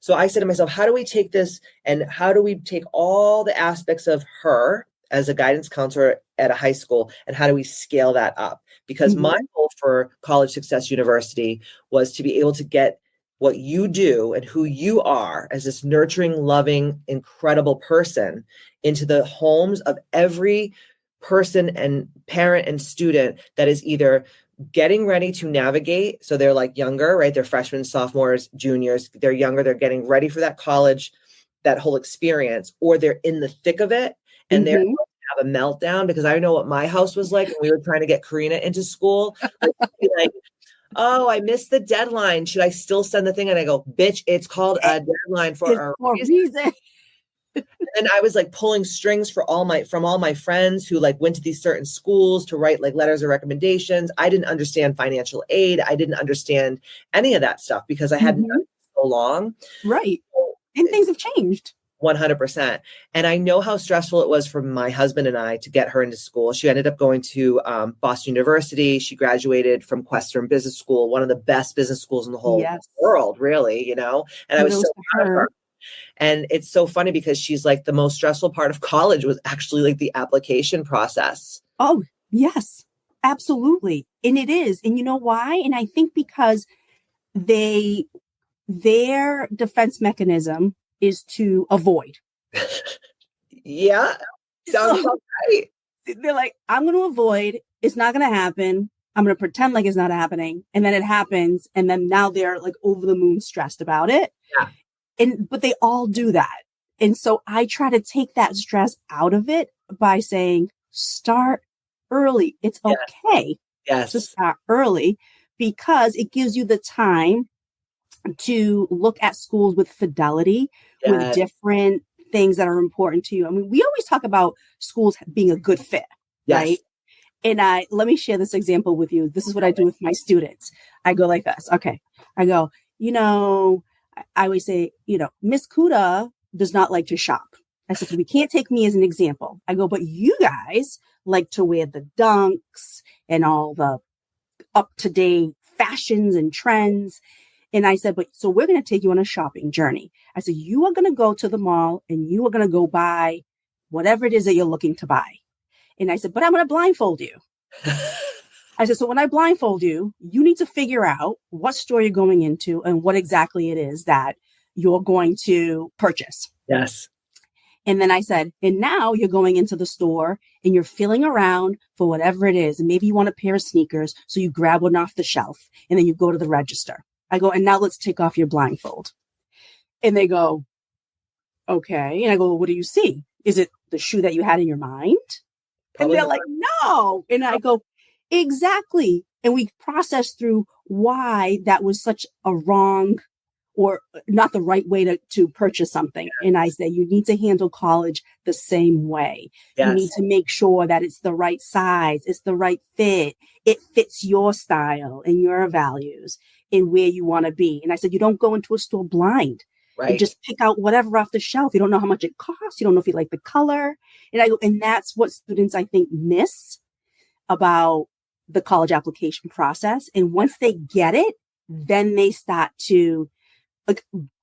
So I said to myself, how do we take this and how do we take all the aspects of her as a guidance counselor at a high school and how do we scale that up? Because my goal for College Success University was to be able to get what you do and who you are as this nurturing, loving, incredible person into the homes of every person and parent and student that is either getting ready to navigate. So they're like younger, right? They're freshmen, sophomores, juniors. They're younger. They're getting ready for that college that whole experience, or they're in the thick of it and they're Mm-hmm. have a meltdown, because I know what my house was like when we were trying to get Karina into school. Like, oh, I missed the deadline. Should I still send the thing? And I go, bitch, it's called a deadline for It's a for a reason. reason. And I was like pulling strings from all my friends who like went to these certain schools to write like letters of recommendations. I didn't understand financial aid. I didn't understand any of that stuff because I hadn't done it so long. Right. And things have changed. 100%. And I know how stressful it was for my husband and I to get her into school. She ended up going to Boston University. She graduated from Western Business School, one of the best business schools in the whole world, really, you know? And I was so proud of her. And it's so funny because she's like, the most stressful part of college was actually like the application process. Oh, yes, absolutely. And it is. And you know why? And I think because their defense mechanism is to avoid. Yeah. Sounds right. They're like, I'm going to avoid. It's not going to happen. I'm going to pretend like it's not happening. And then it happens. And then now they're like over the moon stressed about it. Yeah. But they all do that. And so I try to take that stress out of it by saying, start early. It's okay to start early because it gives you the time to look at schools with fidelity, with different things that are important to you. I mean, we always talk about schools being a good fit, right? And let me share this example with you. This is what I do with my students. I go like this. Okay. I go, I always say, Miss Kuda does not like to shop. I said, so we can't take me as an example. I go, but you guys like to wear the dunks and all the up-to-date fashions and trends. And I said, so we're going to take you on a shopping journey. I said, you are going to go to the mall and you are going to go buy whatever it is that you're looking to buy. And I said, but I'm going to blindfold you. I said, so when I blindfold you, you need to figure out what store you're going into and what exactly it is that you're going to purchase. Yes. And then I said, and now you're going into the store and you're feeling around for whatever it is. And maybe you want a pair of sneakers. So you grab one off the shelf and then you go to the register. I go, and now let's take off your blindfold. And they go, okay. And I go, well, what do you see? Is it the shoe that you had in your mind? And they're like, no. And I go, exactly. And we process through why that was such a wrong or not the right way to purchase something. And I say, you need to handle college the same way. You need to make sure that it's the right size. It's the right fit. It fits your style and your values and where you want to be. And I said, you don't go into a store blind. Right. And just pick out whatever off the shelf. You don't know how much it costs. You don't know if you like the color. And that's what students, I think, miss about the college application process. And once they get it, then they start to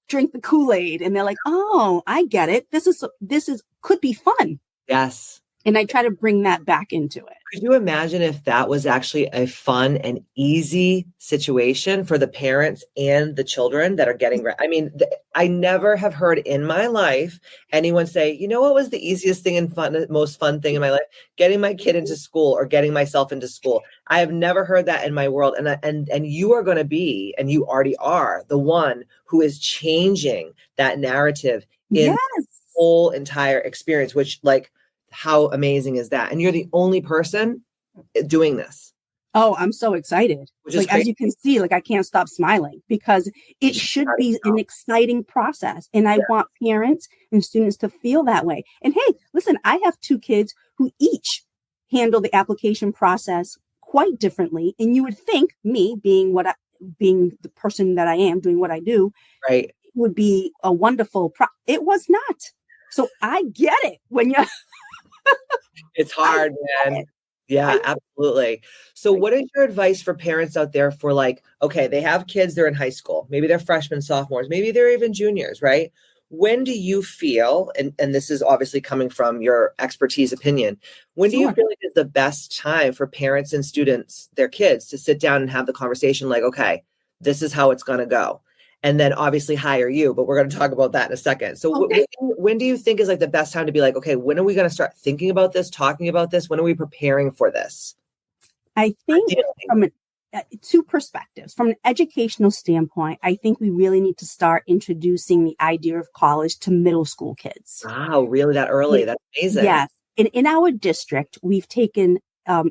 drink the Kool-Aid and they're like, oh, I get it. This could be fun. Yes. And I try to bring that back into it. Could you imagine if that was actually a fun and easy situation for the parents and the children that are getting ready? I mean, I never have heard in my life anyone say, you know what was the easiest thing and most fun thing in my life? Getting my kid into school or getting myself into school. I have never heard that in my world. And you are going to be, and you already are, the one who is changing that narrative in the whole entire experience, which how amazing is that? And you're the only person doing this. Oh, I'm so excited. As you can see, I can't stop smiling because it should be an exciting process. And I want parents and students to feel that way. And hey, listen, I have 2 kids who each handle the application process quite differently. And you would think me being the person that I am doing what I do, right, would be a wonderful it was not. So I get it when you're it's hard, man. Yeah, absolutely. So what is your advice for parents out there for okay, they have kids, they're in high school, maybe they're freshmen, sophomores, maybe they're even juniors, right? When do you feel, and this is obviously coming from your expertise opinion, when do you feel like is the best time for parents and students, their kids, to sit down and have the conversation okay, this is how it's going to go? And then obviously hire you, but we're going to talk about that in a second. So when do you think is the best time to be okay, when are we going to start thinking about this, talking about this? When are we preparing for this? I think two perspectives. From an educational standpoint, I think we really need to start introducing the idea of college to middle school kids. Wow, really that early? That's amazing. Yes. In our district, we've taken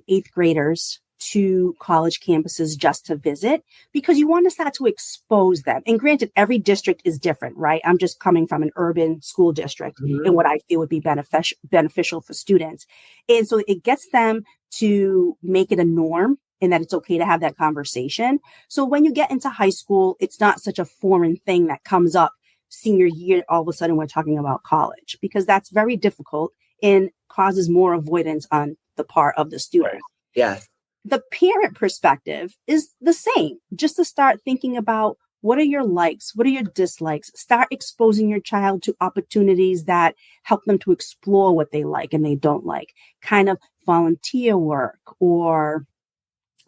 eighth graders to college campuses just to visit because you want to start to expose them. And granted, every district is different, right? I'm just coming from an urban school district and what I feel would be beneficial for students. And so it gets them to make it a norm and that it's okay to have that conversation. So when you get into high school, it's not such a foreign thing that comes up senior year. All of a sudden, we're talking about college because that's very difficult and causes more avoidance on the part of the student. Yeah. The parent perspective is the same, just to start thinking about what are your likes? What are your dislikes? Start exposing your child to opportunities that help them to explore what they like and they don't like, kind of volunteer work or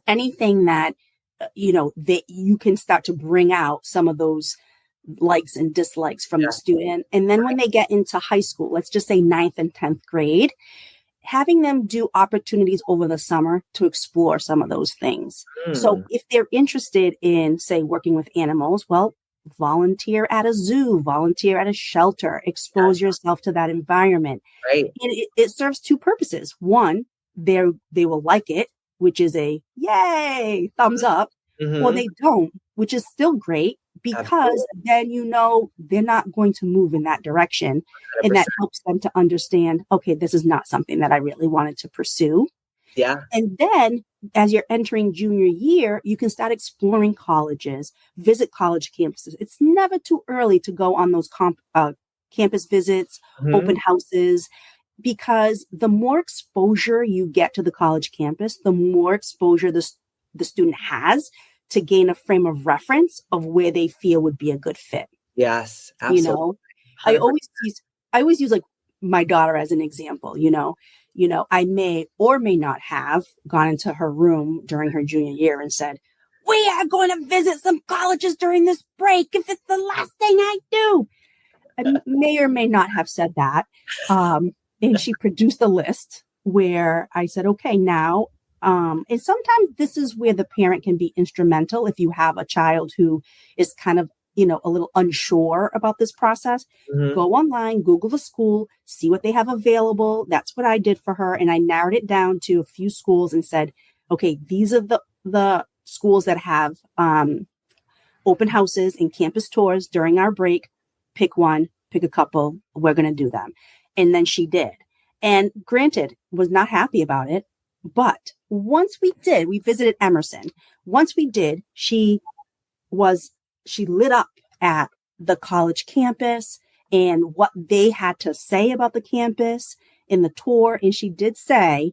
anything that, that you can start to bring out some of those likes and dislikes from the student. And then when they get into high school, let's just say 9th and 10th grade, having them do opportunities over the summer to explore some of those things. So if they're interested in, say, working with animals, well, volunteer at a zoo, volunteer at a shelter, expose yourself to that environment. Right. And it serves two purposes. One, they will like it, which is a yay, thumbs up, or they don't, which is still great because then they're not going to move in that direction. 100%. And that helps them to understand, okay, this is not something that I really wanted to pursue. Yeah. And then as you're entering junior year, you can start exploring colleges, visit college campuses. It's never too early to go on those campus visits, open houses, because the more exposure you get to the college campus, the more exposure the student has to gain a frame of reference of where they feel would be a good fit. Yes, absolutely. I always use like my daughter as an example. I may or may not have gone into her room during her junior year and said, "We are going to visit some colleges during this break if it's the last thing I do." I may or may not have said that. And she produced a list where I said, okay, now, and sometimes this is where the parent can be instrumental if you have a child who is kind of, a little unsure about this process. Go online, Google the school, see what they have available. That's what I did for her. And I narrowed it down to a few schools and said, okay, these are the schools that have open houses and campus tours during our break. Pick one, pick a couple. We're going to do them. And then she did. And granted, was not happy about it. But once we visited Emerson. Once we did, she lit up at the college campus and what they had to say about the campus in the tour. And she did say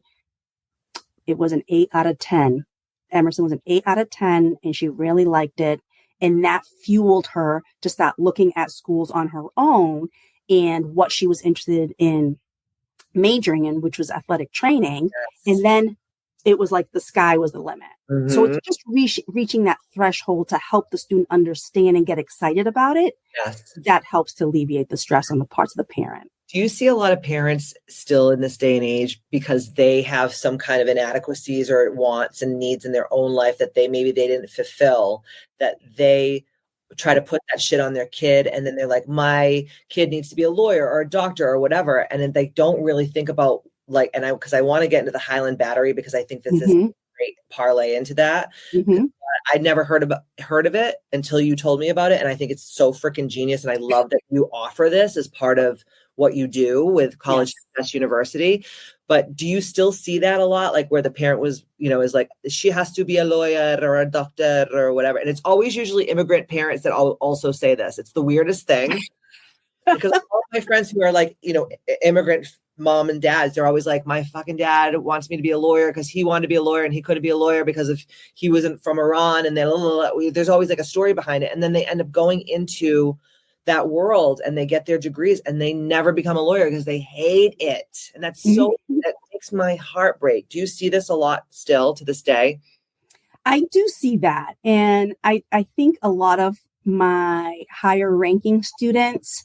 it was an 8 out of 10. Emerson was an 8 out of 10, and she really liked it. And that fueled her to start looking at schools on her own and what she was interested in majoring in, which was athletic training. Yes. And then it was like the sky was the limit. So it's just reaching that threshold to help the student understand and get excited about it. Yes. That helps to alleviate the stress on the parts of the parent. Do you see a lot of parents still in this day and age because they have some kind of inadequacies or wants and needs in their own life that they didn't fulfill, that they try to put that shit on their kid, and then they're like, my kid needs to be a lawyer or a doctor or whatever, and then they don't really think about because I want to get into the Highland Battery because I think this is a great parlay into that. I'd never heard of it until you told me about it, and I think it's so freaking genius, and I love that you offer this as part of what you do with College Success University. But do you still see that a lot, like where the parent was, is like, she has to be a lawyer or a doctor or whatever, and it's always usually immigrant parents that also say this. It's the weirdest thing because all my friends who are like, immigrant mom and dads, they're always like, my fucking dad wants me to be a lawyer because he wanted to be a lawyer and he couldn't be a lawyer because if he wasn't from Iran, and then there's always like a story behind it. And then they end up going into that world and they get their degrees and they never become a lawyer because they hate it. And that's that makes my heart break. Do you see this a lot still to this day? I do see that. And I think a lot of my higher ranking students,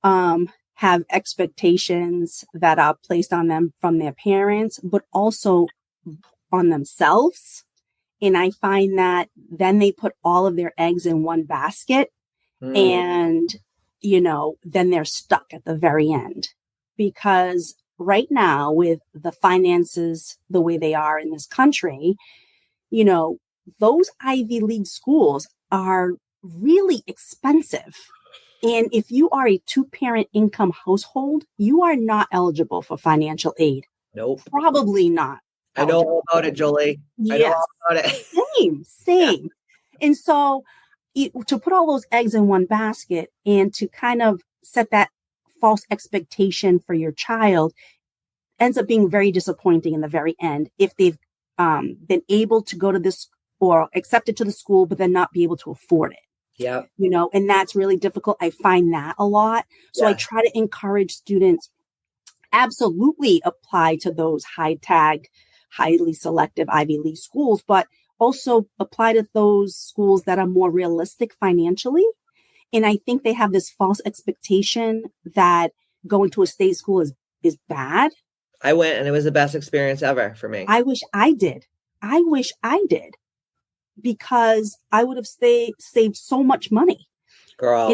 have expectations that are placed on them from their parents, but also on themselves. And I find that then they put all of their eggs in one basket and, then they're stuck at the very end. Because right now, with the finances the way they are in this country, those Ivy League schools are really expensive. And if you are a 2-parent income household, you are not eligible for financial aid. Nope. Probably not. I know all about it, Jolie. Yes. I know all about it. Same. Yeah. And so to put all those eggs in one basket and to kind of set that false expectation for your child ends up being very disappointing in the very end if they've been able to go to this or accepted to the school, but then not be able to afford it. Yeah. And that's really difficult. I find that a lot. So I try to encourage students absolutely apply to those high tag, highly selective Ivy League schools, but also apply to those schools that are more realistic financially. And I think they have this false expectation that going to a state school is bad. I went and it was the best experience ever for me. I wish I did. Because I would have saved so much money. Girl.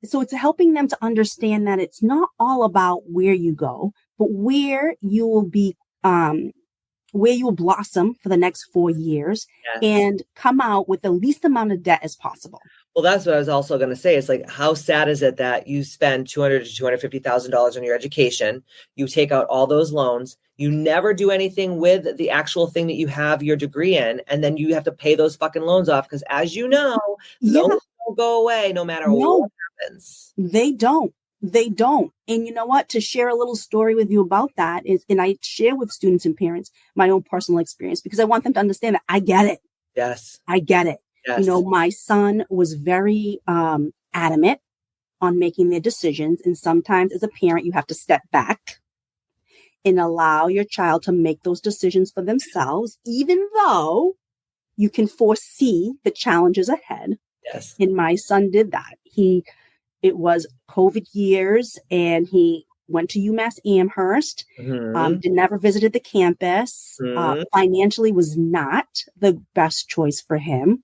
So it's helping them to understand that it's not all about where you go, but where you will be, where you will blossom for the next 4 years and come out with the least amount of debt as possible. Well, that's what I was also going to say. It's like, how sad is it that you spend $200,000 to $250,000 on your education? You take out all those loans. You never do anything with the actual thing that you have your degree in. And then you have to pay those fucking loans off. Because as you know, loans don't go away no matter what happens. They don't. And you know what? To share a little story with you about that is, and I share with students and parents my own personal experience because I want them to understand that I get it. Yes. I get it. Yes. My son was very adamant on making their decisions. And sometimes as a parent, you have to step back and allow your child to make those decisions for themselves, even though you can foresee the challenges ahead. Yes. And my son did that. It was COVID years and he went to UMass Amherst, never visited the campus, financially was not the best choice for him.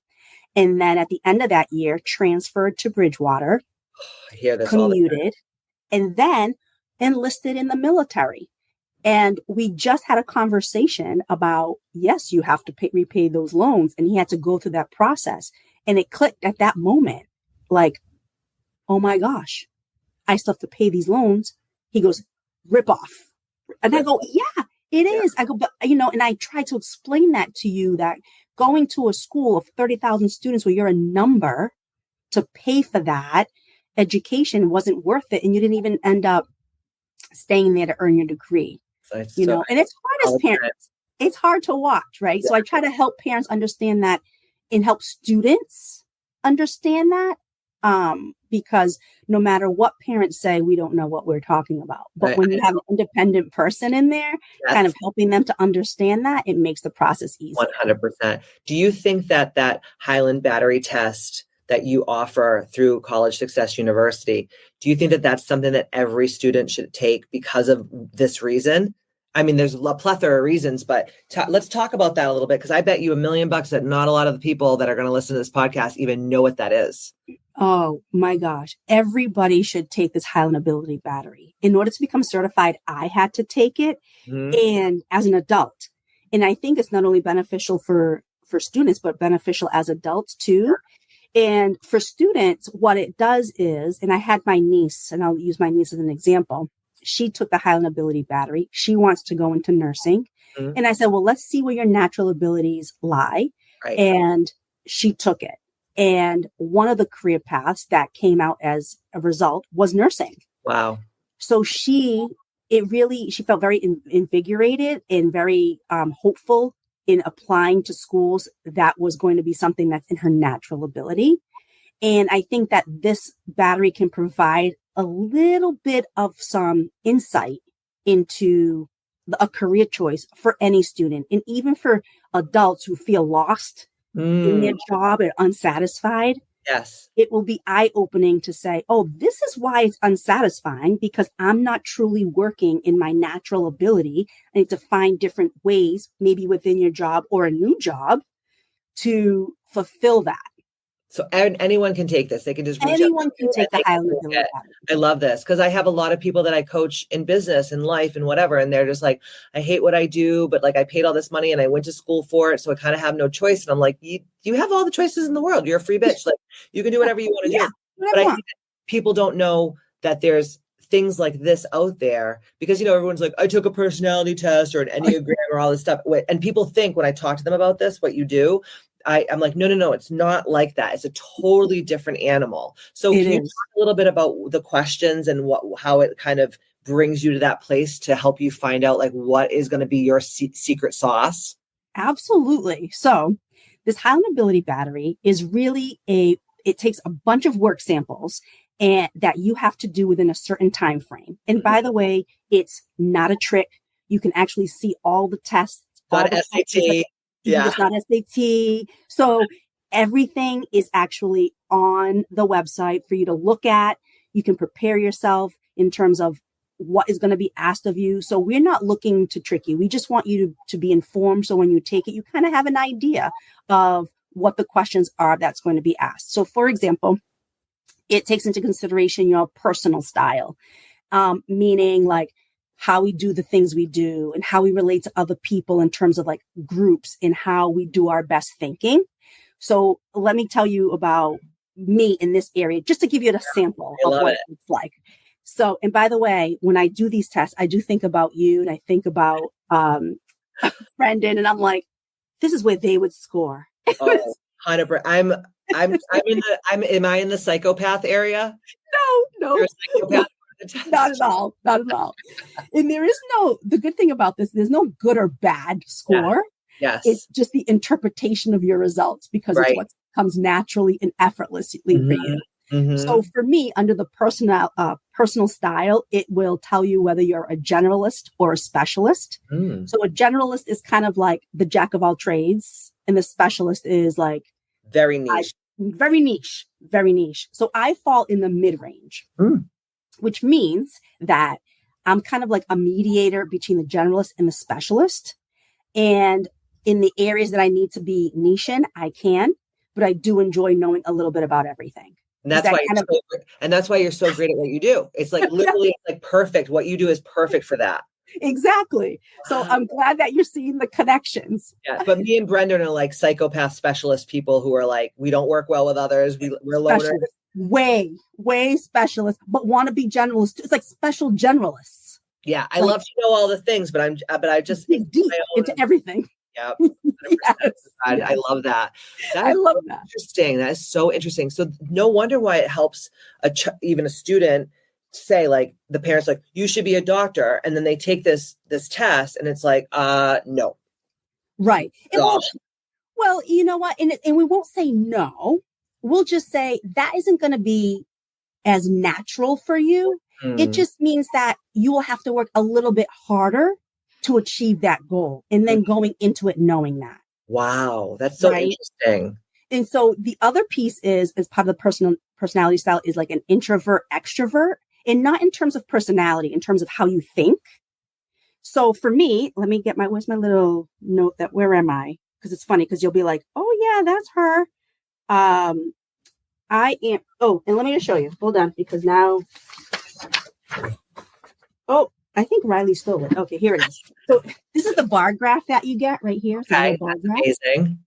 And then at the end of that year, transferred to Bridgewater, I hear this commuted, and then enlisted in the military. And we just had a conversation about, yes, you have to repay those loans. And he had to go through that process. And it clicked at that moment, like, oh my gosh, I still have to pay these loans. He goes, rip off. And I go, yeah, it is. I go, but, and I try to explain that to you that going to a school of 30,000 students where you're a number to pay for that education wasn't worth it. And you didn't even end up staying there to earn your degree, and it's hard as parents. It's hard to watch, right? Yeah. So I try to help parents understand that and help students understand that. Because no matter what parents say, we don't know what we're talking about. But when you have an independent person in there, kind of helping them to understand that, it makes the process easier. 100%. Do you think that Highland Battery test that you offer through College Success University, do you think that that's something that every student should take because of this reason? I mean, there's a plethora of reasons, but let's talk about that a little bit, because I bet you $1 million that not a lot of the people that are going to listen to this podcast even know what that is. Oh my gosh. Everybody should take this Highland Ability Battery. In order to become certified, I had to take it and as an adult. And I think it's not only beneficial for students, but beneficial as adults too. And for students, what it does is, and I had my niece, and I'll use my niece as an example. She took the Highland Ability Battery. She wants to go into nursing. And I said, well, let's see where your natural abilities lie. Right. And she took it. And one of the career paths that came out as a result was nursing. Wow. So she felt very invigorated and very hopeful in applying to schools that was going to be something that's in her natural ability. And I think that this battery can provide a little bit of some insight into a career choice for any student, and even for adults who feel lost in their job and unsatisfied. Yes. It will be eye-opening to say, oh, this is why it's unsatisfying, because I'm not truly working in my natural ability. I need to find different ways, maybe within your job or a new job, to fulfill that. So anyone can take this. They can just reach out. Anyone can take the highly ability battery. I love this because I have a lot of people that I coach in business and life and whatever. And they're just like, I hate what I do, but like I paid all this money and I went to school for it. So I kind of have no choice. And I'm like, you have all the choices in the world. You're a free bitch. Like you can do whatever you want to do. But I think that people don't know that there's things like this out there because, you know, everyone's like, I took a personality test or an Enneagram or all this stuff. And people think when I talk to them about this, what you do, I'm like, no, it's not like that. It's a totally different animal. So can you talk a little bit about the questions and how it kind of brings you to that place to help you find out like what is going to be your secret sauce? Absolutely. So this Highland Ability Battery is really it takes a bunch of work samples and that you have to do within a certain time frame. And by the way, it's not a trick. You can actually see all the tests. Not SAT. Yeah. It's not SAT. So everything is actually on the website for you to look at. You can prepare yourself in terms of what is going to be asked of you. So we're not looking to trick you. We just want you to be informed. So when you take it, you kind of have an idea of what the questions are that's going to be asked. So for example, it takes into consideration your personal style, meaning like how we do the things we do and how we relate to other people in terms of like groups and how we do our best thinking. So let me tell you about me in this area, just to give you a sample of what it's like. So, and by the way, when I do these tests, I do think about you and I think about Brendan and I'm like, this is where they would score. 100%. Am I in the psychopath area? No. You're a psychopath? Not at all. And the good thing about this, there's no good or bad score. Yes. It's just the interpretation of your results because it's what comes naturally and effortlessly for you. Mm-hmm. So for me, under the personal style, it will tell you whether you're a generalist or a specialist. So a generalist is kind of like the jack of all trades and the specialist is like very niche. Very niche. So I fall in the mid-range. Which means that I'm kind of like a mediator between the generalist and the specialist. And in the areas that I need to be niche in, I can, but I do enjoy knowing a little bit about everything. And that's why you're so great at what you do. It's like literally it's like perfect. What you do is perfect for that. Exactly. So I'm glad that you're seeing the connections. Yeah, but me and Brendan are like psychopath specialist people who are like, we don't work well with others. We're loners. Way specialist, but want to be generalists. It's like special generalists. Yeah, I love to know all the things, but I just dig deep into everything. Yeah, yes. I love that. I love that. Interesting. That is so interesting. So no wonder why it helps even a student say like the parents like you should be a doctor, and then they take this test, and it's like no. Right. Well, you know what? And we won't say no. We'll just say that isn't going to be as natural for you. It just means that you will have to work a little bit harder to achieve that goal and then going into it knowing that. Wow. That's so interesting. And so the other piece is part of the personality style is like an introvert extrovert and not in terms of personality, in terms of how you think. So for me, let me get where's my little note where am I? Because it's funny because you'll be like, oh yeah, that's her. I am, and let me just show you. Hold on, because now, I think Riley stole it. Okay, here it is. So this is the bar graph that you get right here. Okay, that's amazing.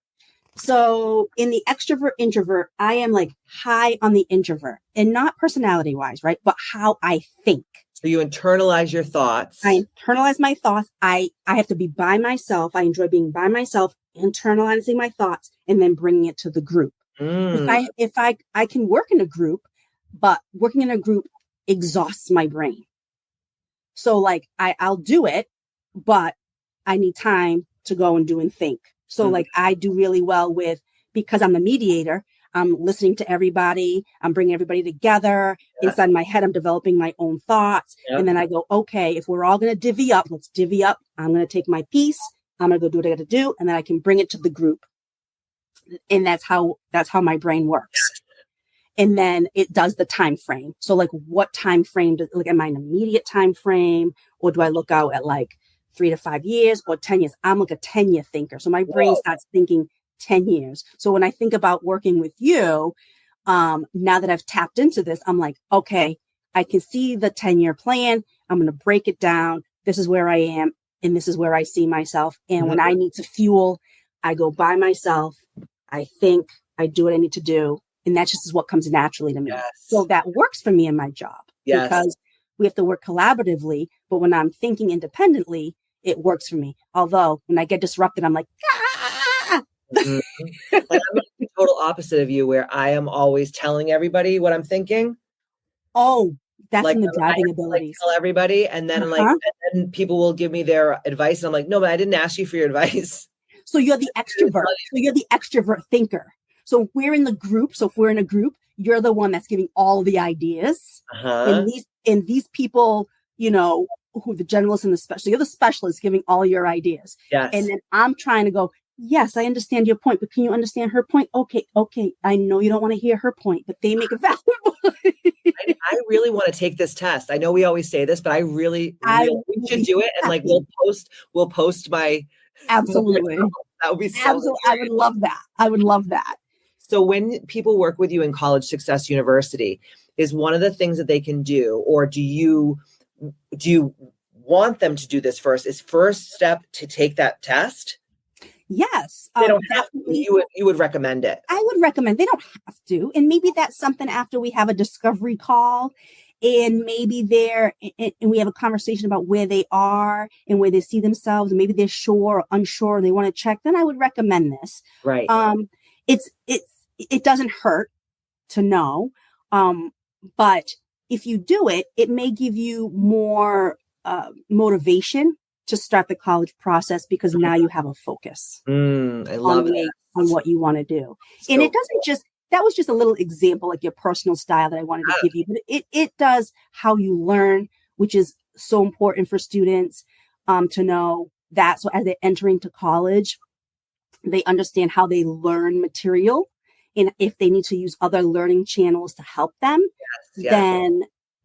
So in the extrovert introvert, I am like high on the introvert and not personality wise, right? But how I think. So you internalize your thoughts. I internalize my thoughts. I have to be by myself. I enjoy being by myself, internalizing my thoughts and then bringing it to the group. If I can work in a group, but working in a group exhausts my brain. So like I'll do it, but I need time to go and do and think. So like I do really well because I'm the mediator, I'm listening to everybody, I'm bringing everybody together. Inside my head, I'm developing my own thoughts. And then I go, okay, if we're all going to divvy up, let's divvy up. I'm going to take my piece. I'm going to go do what I got to do. And then I can bring it to the group. And that's how my brain works. And then it does the time frame. So like what time frame am I an immediate time frame, or do I look out at like 3 to 5 years or 10 years? I'm like a 10-year thinker. So my brain starts thinking 10 years. So when I think about working with you, now that I've tapped into this, I'm like, okay, I can see the 10-year plan. I'm going to break it down. This is where I am. And this is where I see myself. And when I need to fuel, I go by myself. I think, I do what I need to do. And that just is what comes naturally to me. Yes. So that works for me in my job because we have to work collaboratively. But when I'm thinking independently, it works for me. Although when I get disrupted, I'm like, ah! Like I'm the total opposite of you, where I am always telling everybody what I'm thinking. Oh, that's like in the driving I, abilities. Like, tell everybody, and then and then people will give me their advice, and I'm like, no, but I didn't ask you for your advice. So you're the extrovert. So you're the extrovert thinker. So if we're in the group, you're the one that's giving all the ideas. And these people, you know, who the generalists and the specialists, you're the specialist giving all your ideas. Yes. And then I'm trying to go, yes, I understand your point, but can you understand her point? Okay. I know you don't want to hear her point, but they make a valid point. I really want to take this test. I know we always say this, but I really we should do it. And like, we'll post my. Absolutely. That would be so absolutely. I would love that. So when people work with you in College Success University, is one of the things that they can do, or do you want them to do this first? Is first step to take that test? Yes. They don't have to. You would recommend it. I would recommend. They don't have to. And maybe that's something after we have a discovery call, and maybe and we have a conversation about where they are and where they see themselves, and maybe they're sure or unsure and they want to check, then I would recommend this. Right. It doesn't hurt to know. But if you do it, it may give you more motivation to start the college process, because now you have a focus I love that. On what you want to do. And it doesn't that was just a little example, like your personal style that I wanted to give you, but it does how you learn, which is so important for students to know that. So as they're entering to college, they understand how they learn material. And if they need to use other learning channels to help them, then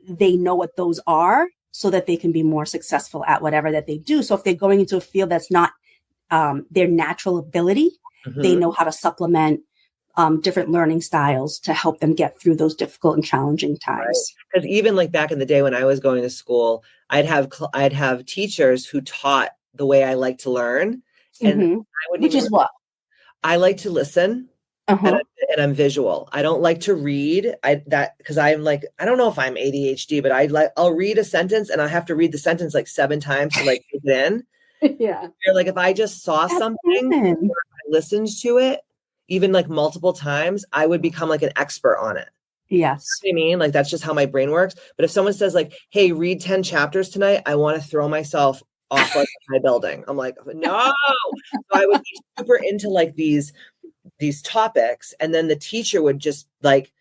they know what those are, so that they can be more successful at whatever that they do. So if they're going into a field that's not their natural ability, they know how to supplement different learning styles to help them get through those difficult and challenging times. Because even like back in the day when I was going to school, I'd have teachers who taught the way I like to learn, and I wouldn't. Which is what I like to listen. And I'm visual. I don't like to read. Because I'm like, I don't know if I'm ADHD, but I'll read a sentence and I have to read the sentence like 7 times to like take it in. Yeah. You're like, if I just saw something, or if I listened to it, even like multiple times, I would become like an expert on it. Yes. You know what I mean? Like, that's just how my brain works. But if someone says like, hey, read 10 chapters tonight, I want to throw myself off like my building. I'm like, no. So I would be super into like these topics, and then the teacher would just like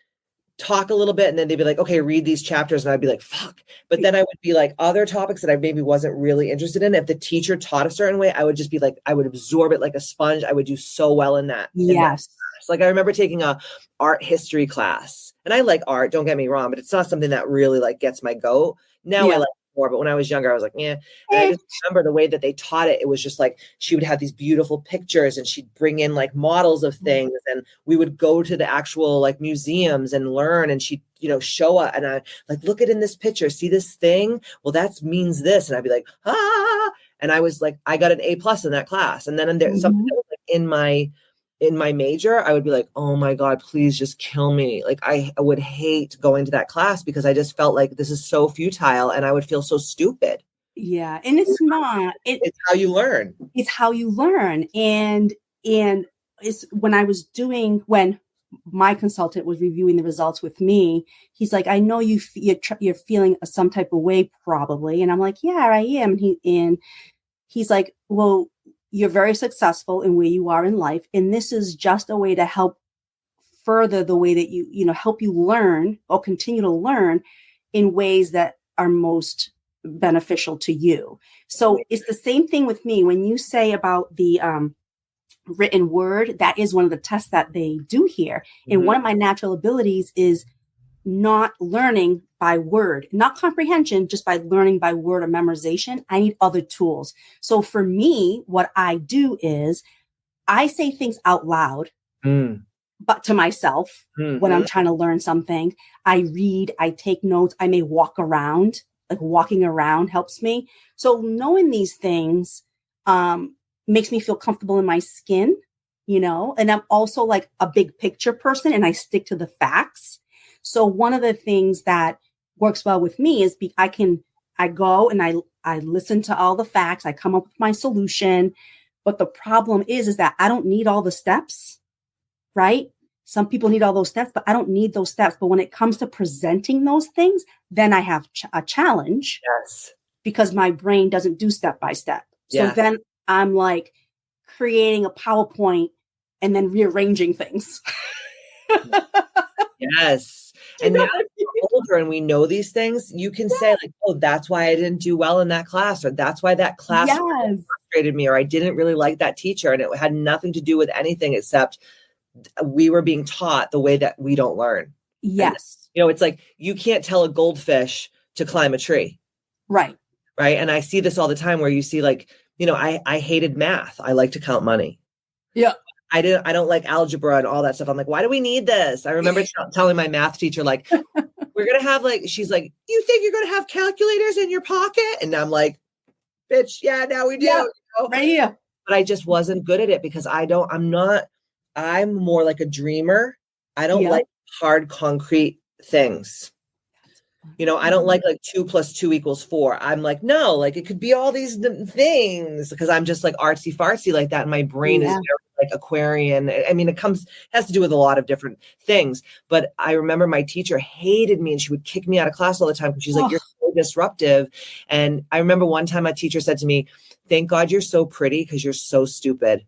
talk a little bit, and then they'd be like, okay, read these chapters, and I'd be like, fuck. But then I would be like, other topics that I maybe wasn't really interested in, if the teacher taught a certain way, I would just be like, I would absorb it like a sponge. I would do so well in that. Yes. Like I remember taking a art history class, and I like art, don't get me wrong, but it's not something that really like gets my goat. Now I like more, but when I was younger, I was like, yeah. And I just remember the way that they taught it. It was just like, she would have these beautiful pictures, and she'd bring in like models of things, and we would go to the actual like museums and learn, and she'd, show us, and I like, look at in this picture, see this thing? Well, that means this. And I'd be like, ah. And I was like, I got an A+ in that class. And then there's something that was like in my major, I would be like, oh my God, please just kill me. Like I would hate going to that class, because I just felt like this is so futile, and I would feel so stupid. Yeah. And it's not. It's how you learn. It's how you learn. And it's when my consultant was reviewing the results with me, he's like, I know you're feeling some type of way probably. And I'm like, yeah, I am. And he's like, well, you're very successful in where you are in life. And this is just a way to help further the way that you help you learn or continue to learn in ways that are most beneficial to you. So it's the same thing with me. When you say about the written word, that is one of the tests that they do here. And one of my natural abilities is not learning by word, not comprehension, just by learning by word or memorization. I need other tools. So for me, what I do is I say things out loud, but to myself when I'm trying to learn something. I read, I take notes, I may walk around, like walking around helps me. So knowing these things makes me feel comfortable in my skin, and I'm also like a big picture person and I stick to the facts. So one of the things that works well with me is I go and I listen to all the facts. I come up with my solution. But the problem is that I don't need all the steps, right? Some people need all those steps, but I don't need those steps. But when it comes to presenting those things, then I have a challenge. Yes. Because my brain doesn't do step by step. So Yeah. then I'm like creating a PowerPoint and then rearranging things. Yes. And now we're older and we know these things, you can say like, oh, that's why I didn't do well in that class, or that's why that class frustrated me, or I didn't really like that teacher. And it had nothing to do with anything except we were being taught the way that we don't learn. Yes. And, it's like, you can't tell a goldfish to climb a tree. Right. Right. And I see this all the time where you see like, I hated math. I like to count money. Yeah. I don't like algebra and all that stuff. I'm like, why do we need this? I remember telling my math teacher, like, we're going to have she's like, you think you're going to have calculators in your pocket? And I'm like, bitch, yeah, now we do. Yeah, right here. But I just wasn't good at it because I'm more like a dreamer. I don't like hard, concrete things. I don't like 2 + 2 = 4. I'm like, no, like it could be all these things because I'm just like artsy fartsy like that. And my brain is very like Aquarian. I mean, has to do with a lot of different things. But I remember my teacher hated me and she would kick me out of class all the time because she's like, you're so disruptive. And I remember one time my teacher said to me, thank God you're so pretty because you're so stupid.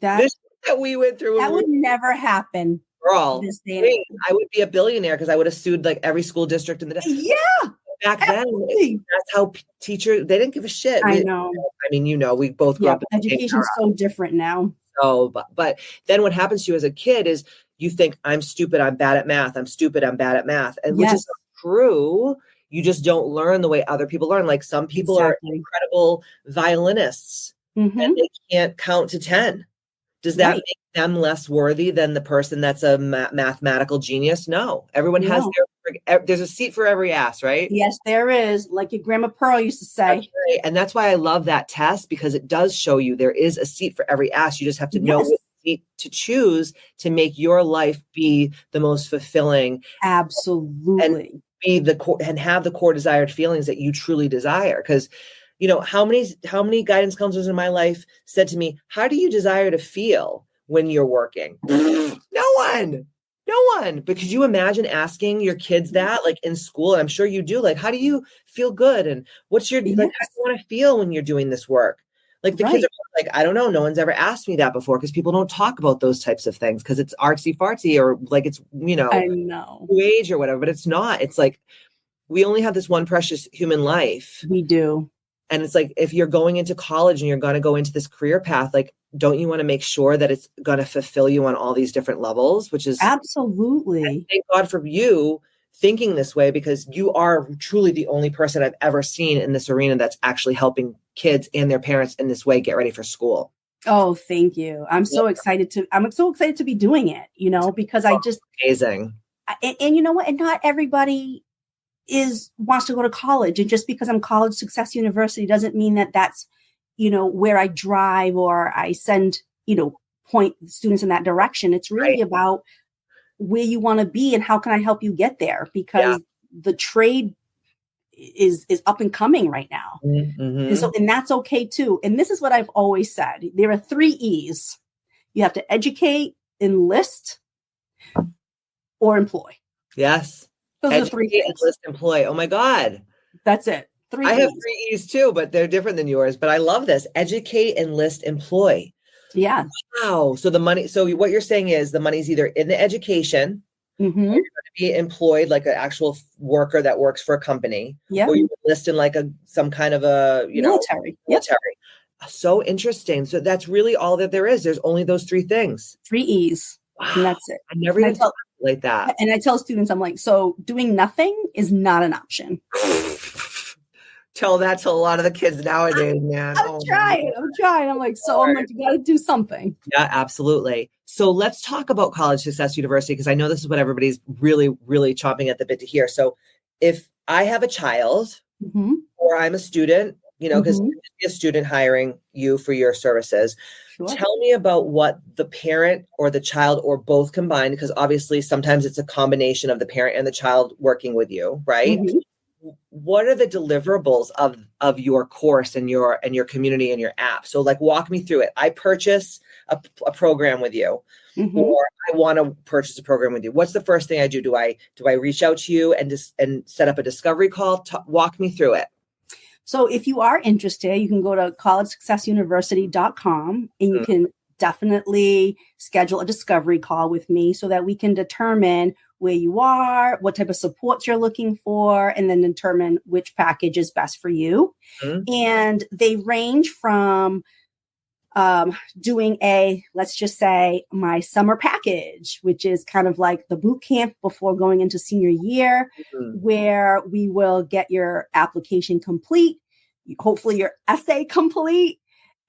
That we went through. That would never happen. Girl, I would be a billionaire because I would have sued like every school district in the yeah. Back then, that's how teachers, they didn't give a shit. I know. I mean, we both grew up. Education is so different now. So, but then what happens to you as a kid is you think, I'm stupid, I'm bad at math. I'm stupid, I'm bad at math. And which is true. You just don't learn the way other people learn. Like some people are incredible violinists and they can't count to 10. Does that make them less worthy than the person that's a mathematical genius? No. Everyone has there's a seat for every ass, right? Yes, there is. Like your Grandma Pearl used to say. That's right. And that's why I love that test because it does show you there is a seat for every ass. You just have to know what seat to choose to make your life be the most fulfilling. Absolutely. And and have the core desired feelings that you truly desire. Because how many guidance counselors in my life said to me, how do you desire to feel when you're working? No one. But could you imagine asking your kids that like in school? And I'm sure you do. Like, how do you feel good? And what's your, like, how do you want to feel when you're doing this work? Like the kids are like, I don't know. No one's ever asked me that before because people don't talk about those types of things because it's artsy fartsy or like it's, I know. New age or whatever, but it's not. It's like, we only have this one precious human life. We do. And it's like, if you're going into college and you're going to go into this career path, like, don't you want to make sure that it's going to fulfill you on all these different levels, which is absolutely. Thank God for you thinking this way, because you are truly the only person I've ever seen in this arena that's actually helping kids and their parents in this way get ready for school. Oh, thank you. I'm so excited to be doing it, because I just amazing. And you know what? And not everybody wants to go to college. And just because I'm College Success University doesn't mean that that's, where I drive or I send, point students in that direction. It's really about where you want to be and how can I help you get there? Because the trade is up and coming right now. Mm-hmm. And that's okay too. And this is what I've always said. There are 3 E's. You have to educate, enlist, or employ. Yes. Those are 3 E's. Enlist, employ. Oh my God. That's it. 3 I E's. have 3 E's too, but they're different than yours. But I love this. Educate, enlist, employ. Yeah. Wow. So the money. So what you're saying is the money's either in the education, mm-hmm. or you're going to be employed like an actual worker that works for a company, or you enlist in like some kind of a military. So interesting. So that's really all that there is. There's only those 3 things. 3 E's. Wow. And that's it. I never even thought like that. And I tell students, I'm like, so doing nothing is not an option. tell that to a lot of the kids nowadays, man. I'm trying. I'm like, you got to do something. Yeah, absolutely. So let's talk about College Success University, because I know this is what everybody's really, really chomping at the bit to hear. So if I have a child or I'm a student, because you're a student hiring you for your services, tell me about what the parent or the child or both combined, because obviously sometimes it's a combination of the parent and the child working with you, right? What are the deliverables of your course and your community and your app? So like, walk me through it. I purchase a program with you, or I want to purchase a program with you. What's the first thing I do? Do I reach out to you and set up a discovery call? Walk me through it. So if you are interested, you can go to collegesuccessuniversity.com and you can definitely schedule a discovery call with me so that we can determine where you are, what type of supports you're looking for, and then determine which package is best for you. And they range from doing let's just say my summer package, which is kind of like the boot camp before going into senior year, where we will get your application complete, hopefully your essay complete,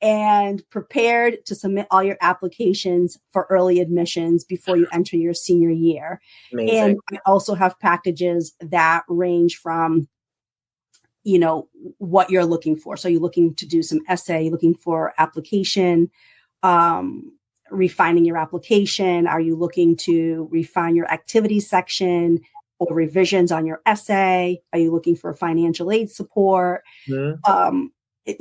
and prepared to submit all your applications for early admissions before you enter your senior year. Amazing. And I also have packages that range from, what you're looking for. So you're looking to do some essay, you're looking for application, refining your application. Are you looking to refine your activity section or revisions on your essay? Are you looking for financial aid support?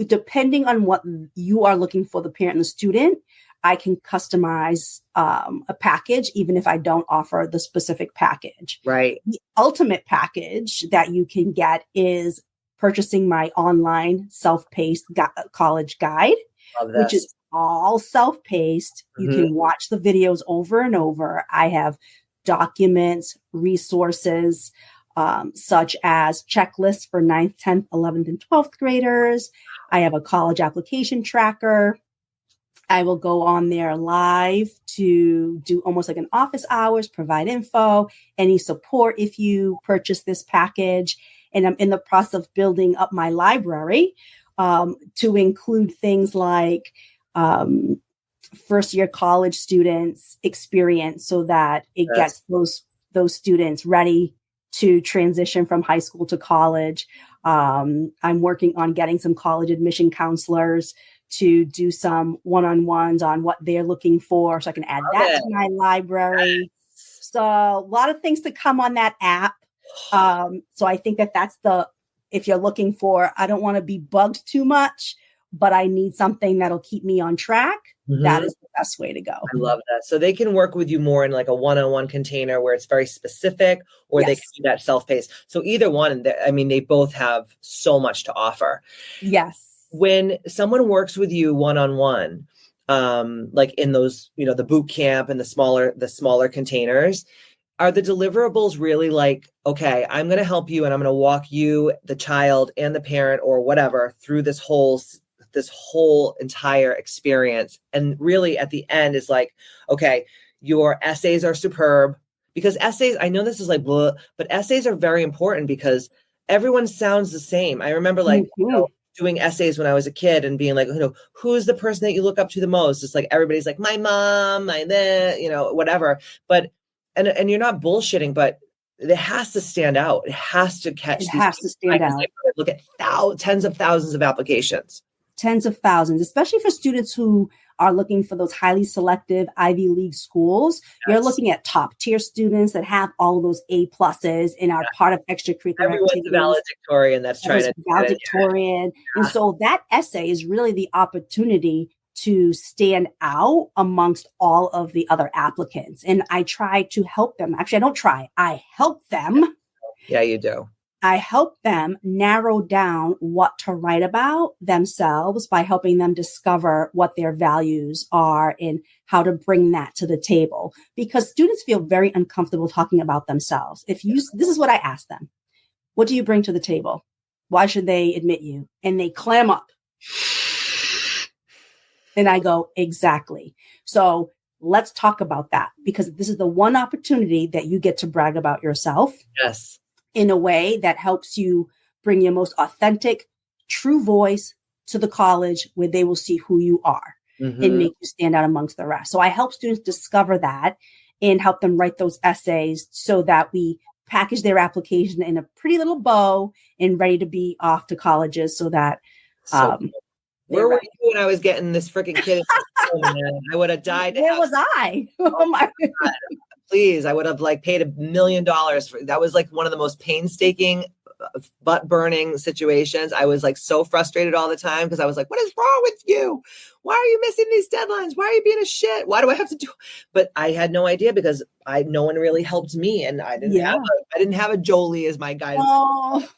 Depending on what you are looking for, the parent and the student, I can customize a package, even if I don't offer the specific package. Right. The ultimate package that you can get is purchasing my online self-paced college guide, which is all self-paced. You can watch the videos over and over. I have documents, resources, such as checklists for 9th, 10th, 11th, and 12th graders. I have a college application tracker. I will go on there live to do almost like an office hours, provide info, any support if you purchase this package. And I'm in the process of building up my library to include things like first year college students experience, so that it gets those students ready to transition from high school to college. I'm working on getting some college admission counselors to do some one-on-ones on what they're looking for, so I can add that to my library. So a lot of things to come on that app. So I think that's if you're looking for, I don't want to be bugged too much, but I need something that'll keep me on track. That is the best way to go. I love that. So they can work with you more in like a one-on-one container where it's very specific, or they can do that self-paced. So either one, they both have so much to offer. Yes. When someone works with you one-on-one, like in those, the boot camp and the smaller containers, are the deliverables really like, okay, I'm going to help you and I'm going to walk you, the child and the parent or whatever, through this whole entire experience. And really at the end is like, okay, your essays are superb, because essays, I know this is like, blah, but essays are very important because everyone sounds the same. I remember doing essays when I was a kid and being like, who's the person that you look up to the most? It's like, everybody's like, my mom, whatever. But, and you're not bullshitting, but it has to stand out. It has to catch. It has to stand out. Look at tens of thousands of applications. Tens of thousands, especially for students who are looking for those highly selective Ivy League schools. Yes. You're looking at top tier students that have all those A+ and are part of extracurricular Everyone's activities. A valedictorian that's trying to valedictorian. And so that essay is really the opportunity to stand out amongst all of the other applicants. And I try to help them. Actually, I don't try. I help them. Yeah, you do. I help them narrow down what to write about themselves by helping them discover what their values are and how to bring that to the table. Because students feel very uncomfortable talking about themselves. This is what I ask them. What do you bring to the table? Why should they admit you? And they clam up. And I go, exactly. So let's talk about that, because this is the one opportunity that you get to brag about yourself. Yes. In a way that helps you bring your most authentic true voice to the college where they will see who you are and make you stand out amongst the rest. So I help students discover that and help them write those essays so that we package their application in a pretty little bow and ready to be off to colleges so that where were you when I was getting this freaking kid? Man? I would have died. Where was I? Oh my God. Please, I would have like paid $1 million for that. Was like one of the most painstaking, butt burning situations. I was like so frustrated all the time because I was like, what is wrong with you? Why are you missing these deadlines? Why are you being a shit? Why do I have to do? But I had no idea because no one really helped me, and I didn't have a Jolie as my guidance. Oh,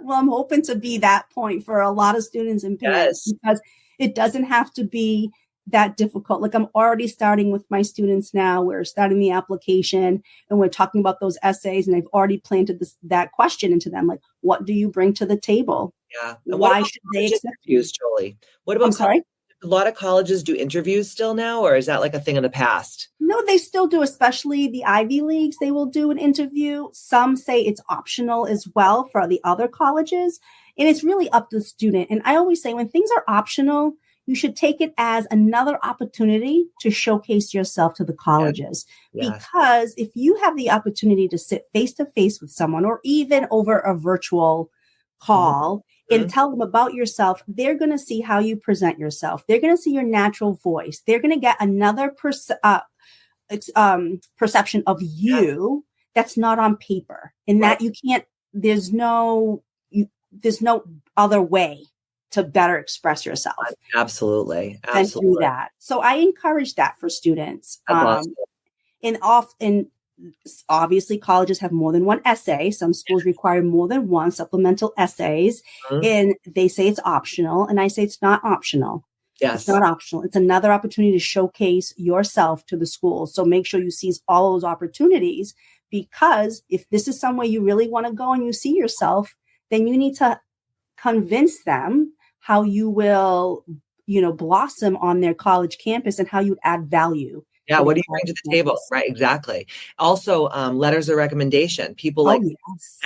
well, I'm hoping to be that point for a lot of students and parents because it doesn't have to be that difficult. Like I'm already starting with my students now. We're starting the application and we're talking about those essays, and I've already planted that question into them. Like, what do you bring to the table? Yeah. Why should they accept you? Jolie? What about? I'm sorry? A lot of colleges do interviews still now, or is that like a thing of the past? No, they still do, especially the Ivy Leagues. They will do an interview. Some say it's optional as well for the other colleges. And it's really up to the student. And I always say when things are optional, you should take it as another opportunity to showcase yourself to the colleges. Yes. Because if you have the opportunity to sit face to face with someone or even over a virtual call and tell them about yourself, they're going to see how you present yourself. They're going to see your natural voice. They're going to get another perception of you that's not on paper, and that you can't, there's no other way to better express yourself. Absolutely. And through that. So I encourage that for students. And obviously colleges have more than one essay. Some schools require more than one supplemental essays, and they say it's optional. And I say it's not optional. Yes. It's not optional. It's another opportunity to showcase yourself to the school. So make sure you seize all those opportunities, because if this is somewhere you really want to go and you see yourself, then you need to convince them how you will, blossom on their college campus and how you add value. Yeah, what do you bring to the table? Right, exactly. Also, letters of recommendation. People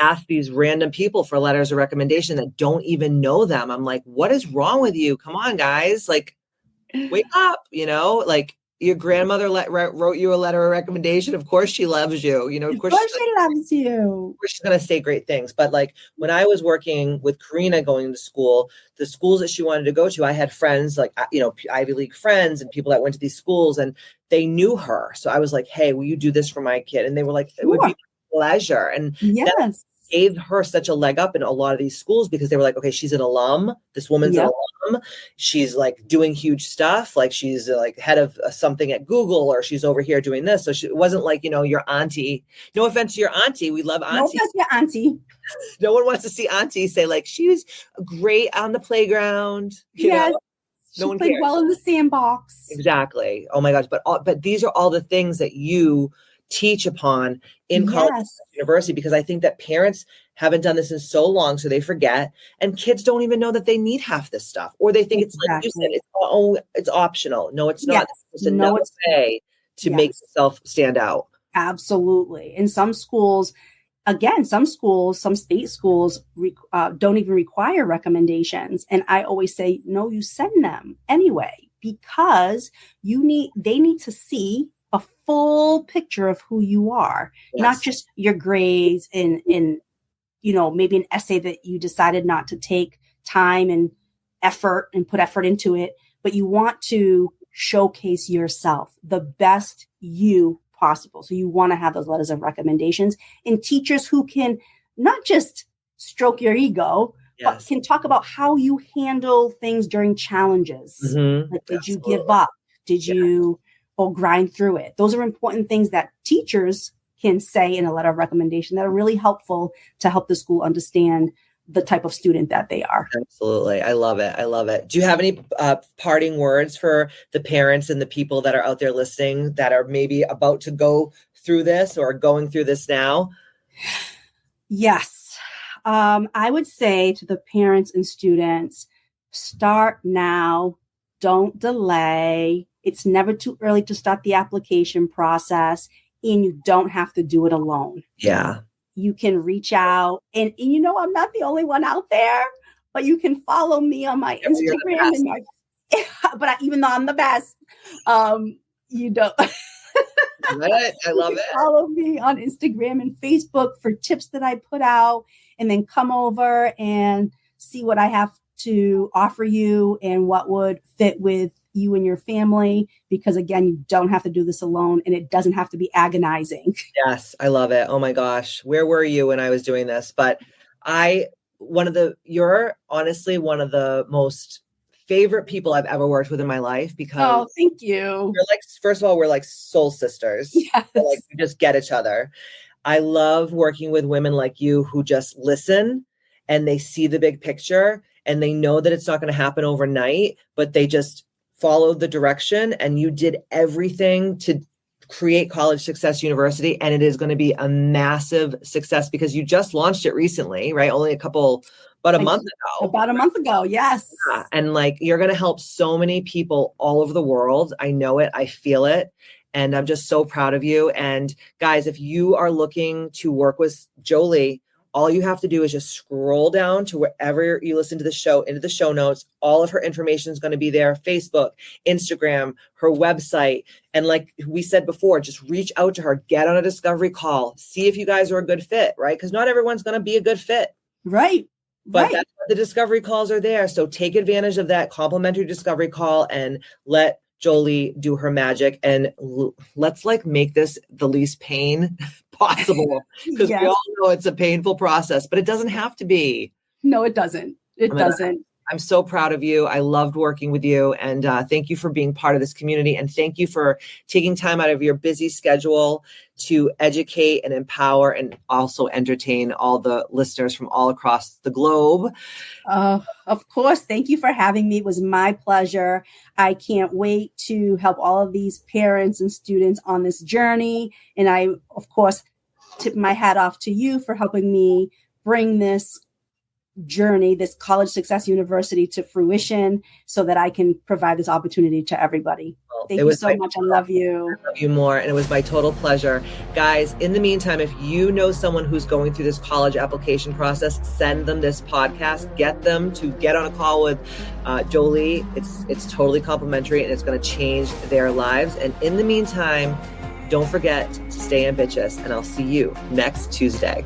ask these random people for letters of recommendation that don't even know them. I'm like, what is wrong with you? Come on, guys. Like, wake up, like your grandmother wrote you a letter of recommendation. Of course she loves you. Of course she loves you. Of course she's going to say great things. But like when I was working with Karina going to school, the schools that she wanted to go to, I had friends like, Ivy League friends and people that went to these schools, and they knew her. So I was like, hey, will you do this for my kid? And they were like, it would be a pleasure. And that gave her such a leg up in a lot of these schools, because they were like, okay, she's an alum. This woman's an alum. She's like doing huge stuff. Like she's like head of something at Google, or she's over here doing this. So it wasn't like, your auntie. No offense to your auntie. We love auntie. No offense to your auntie. No one wants to see auntie say like, she was great on the playground. You know? No one played well in the sandbox. Exactly. Oh my gosh. But these are all the things that you teach upon in college and university, because I think that parents haven't done this in so long, so they forget, and kids don't even know that they need half this stuff, or they think it's like you said, it's optional. No, it's not. It's another way to make yourself stand out. Absolutely. In some schools, some state schools don't even require recommendations. And I always say, no, you send them anyway, because they need to see a full picture of who you are, not just your grades and maybe an essay that you decided not to take time and effort and put effort into it, but you want to showcase yourself, the best you possible. So you want to have those letters of recommendations, and teachers who can not just stroke your ego, but can talk about how you handle things during challenges. Like, did you give up? Did you grind through it? Those are important things that teachers can say in a letter of recommendation that are really helpful to help the school understand the type of student that they are. Absolutely. I love it. I love it. Do you have any parting words for the parents and the people that are out there listening that are maybe about to go through this or going through this now? Yes. I would say to the parents and students, start now. Don't delay. It's never too early to start the application process, and you don't have to do it alone. Yeah. You can reach out, and I'm not the only one out there. but you can follow me on my Instagram and even though I'm the best, you don't. I love it. Follow me on Instagram and Facebook for tips that I put out, and then come over and see what I have to offer you and what would fit with you and your family. Because again, you don't have to do this alone, and it doesn't have to be agonizing. Yes, I love it. Oh my gosh. Where were you when I was doing this? But you're honestly one of the most favorite people I've ever worked with in my life, because thank you. You're like, first of all, we're like soul sisters. Yes. Like, we just get each other. I love working with women like you who just listen and they see the big picture and they know that it's not going to happen overnight, but they just follow the direction, and you did everything to create College Success University, and it is going to be a massive success because you just launched it recently, right? Only about a month ago. About a month ago, yes. Yeah. And like, you're going to help so many people all over the world. I know it. I feel it. And I'm just so proud of you. And guys, if you are looking to work with Jolie, all you have to do is just scroll down to wherever you listen to the show, into the show notes. All of her information is going to be there: Facebook, Instagram, her website. And like we said before, just reach out to her, get on a discovery call, see if you guys are a good fit, right? Because not everyone's going to be a good fit. Right. But that's what the discovery calls are there. So take advantage of that complimentary discovery call and let Jolie do her magic. And let's like make this the least pain possible, because we all know it's a painful process, but it doesn't have to be. No, it doesn't. It doesn't. I'm so proud of you. I loved working with you. And thank you for being part of this community. And thank you for taking time out of your busy schedule to educate and empower and also entertain all the listeners from all across the globe. Of course. Thank you for having me. It was my pleasure. I can't wait to help all of these parents and students on this journey. And I, of course, tip my hat off to you for helping me bring this journey, this College Success University, to fruition, so that I can provide this opportunity to everybody. Thank you so much. I love you. I love you more. And it was my total pleasure. Guys, in the meantime, if you know someone who's going through this college application process, send them this podcast. Get them to get on a call with Jolie. It's totally complimentary, and it's going to change their lives. And in the meantime, don't forget to stay ambitious, and I'll see you next Tuesday.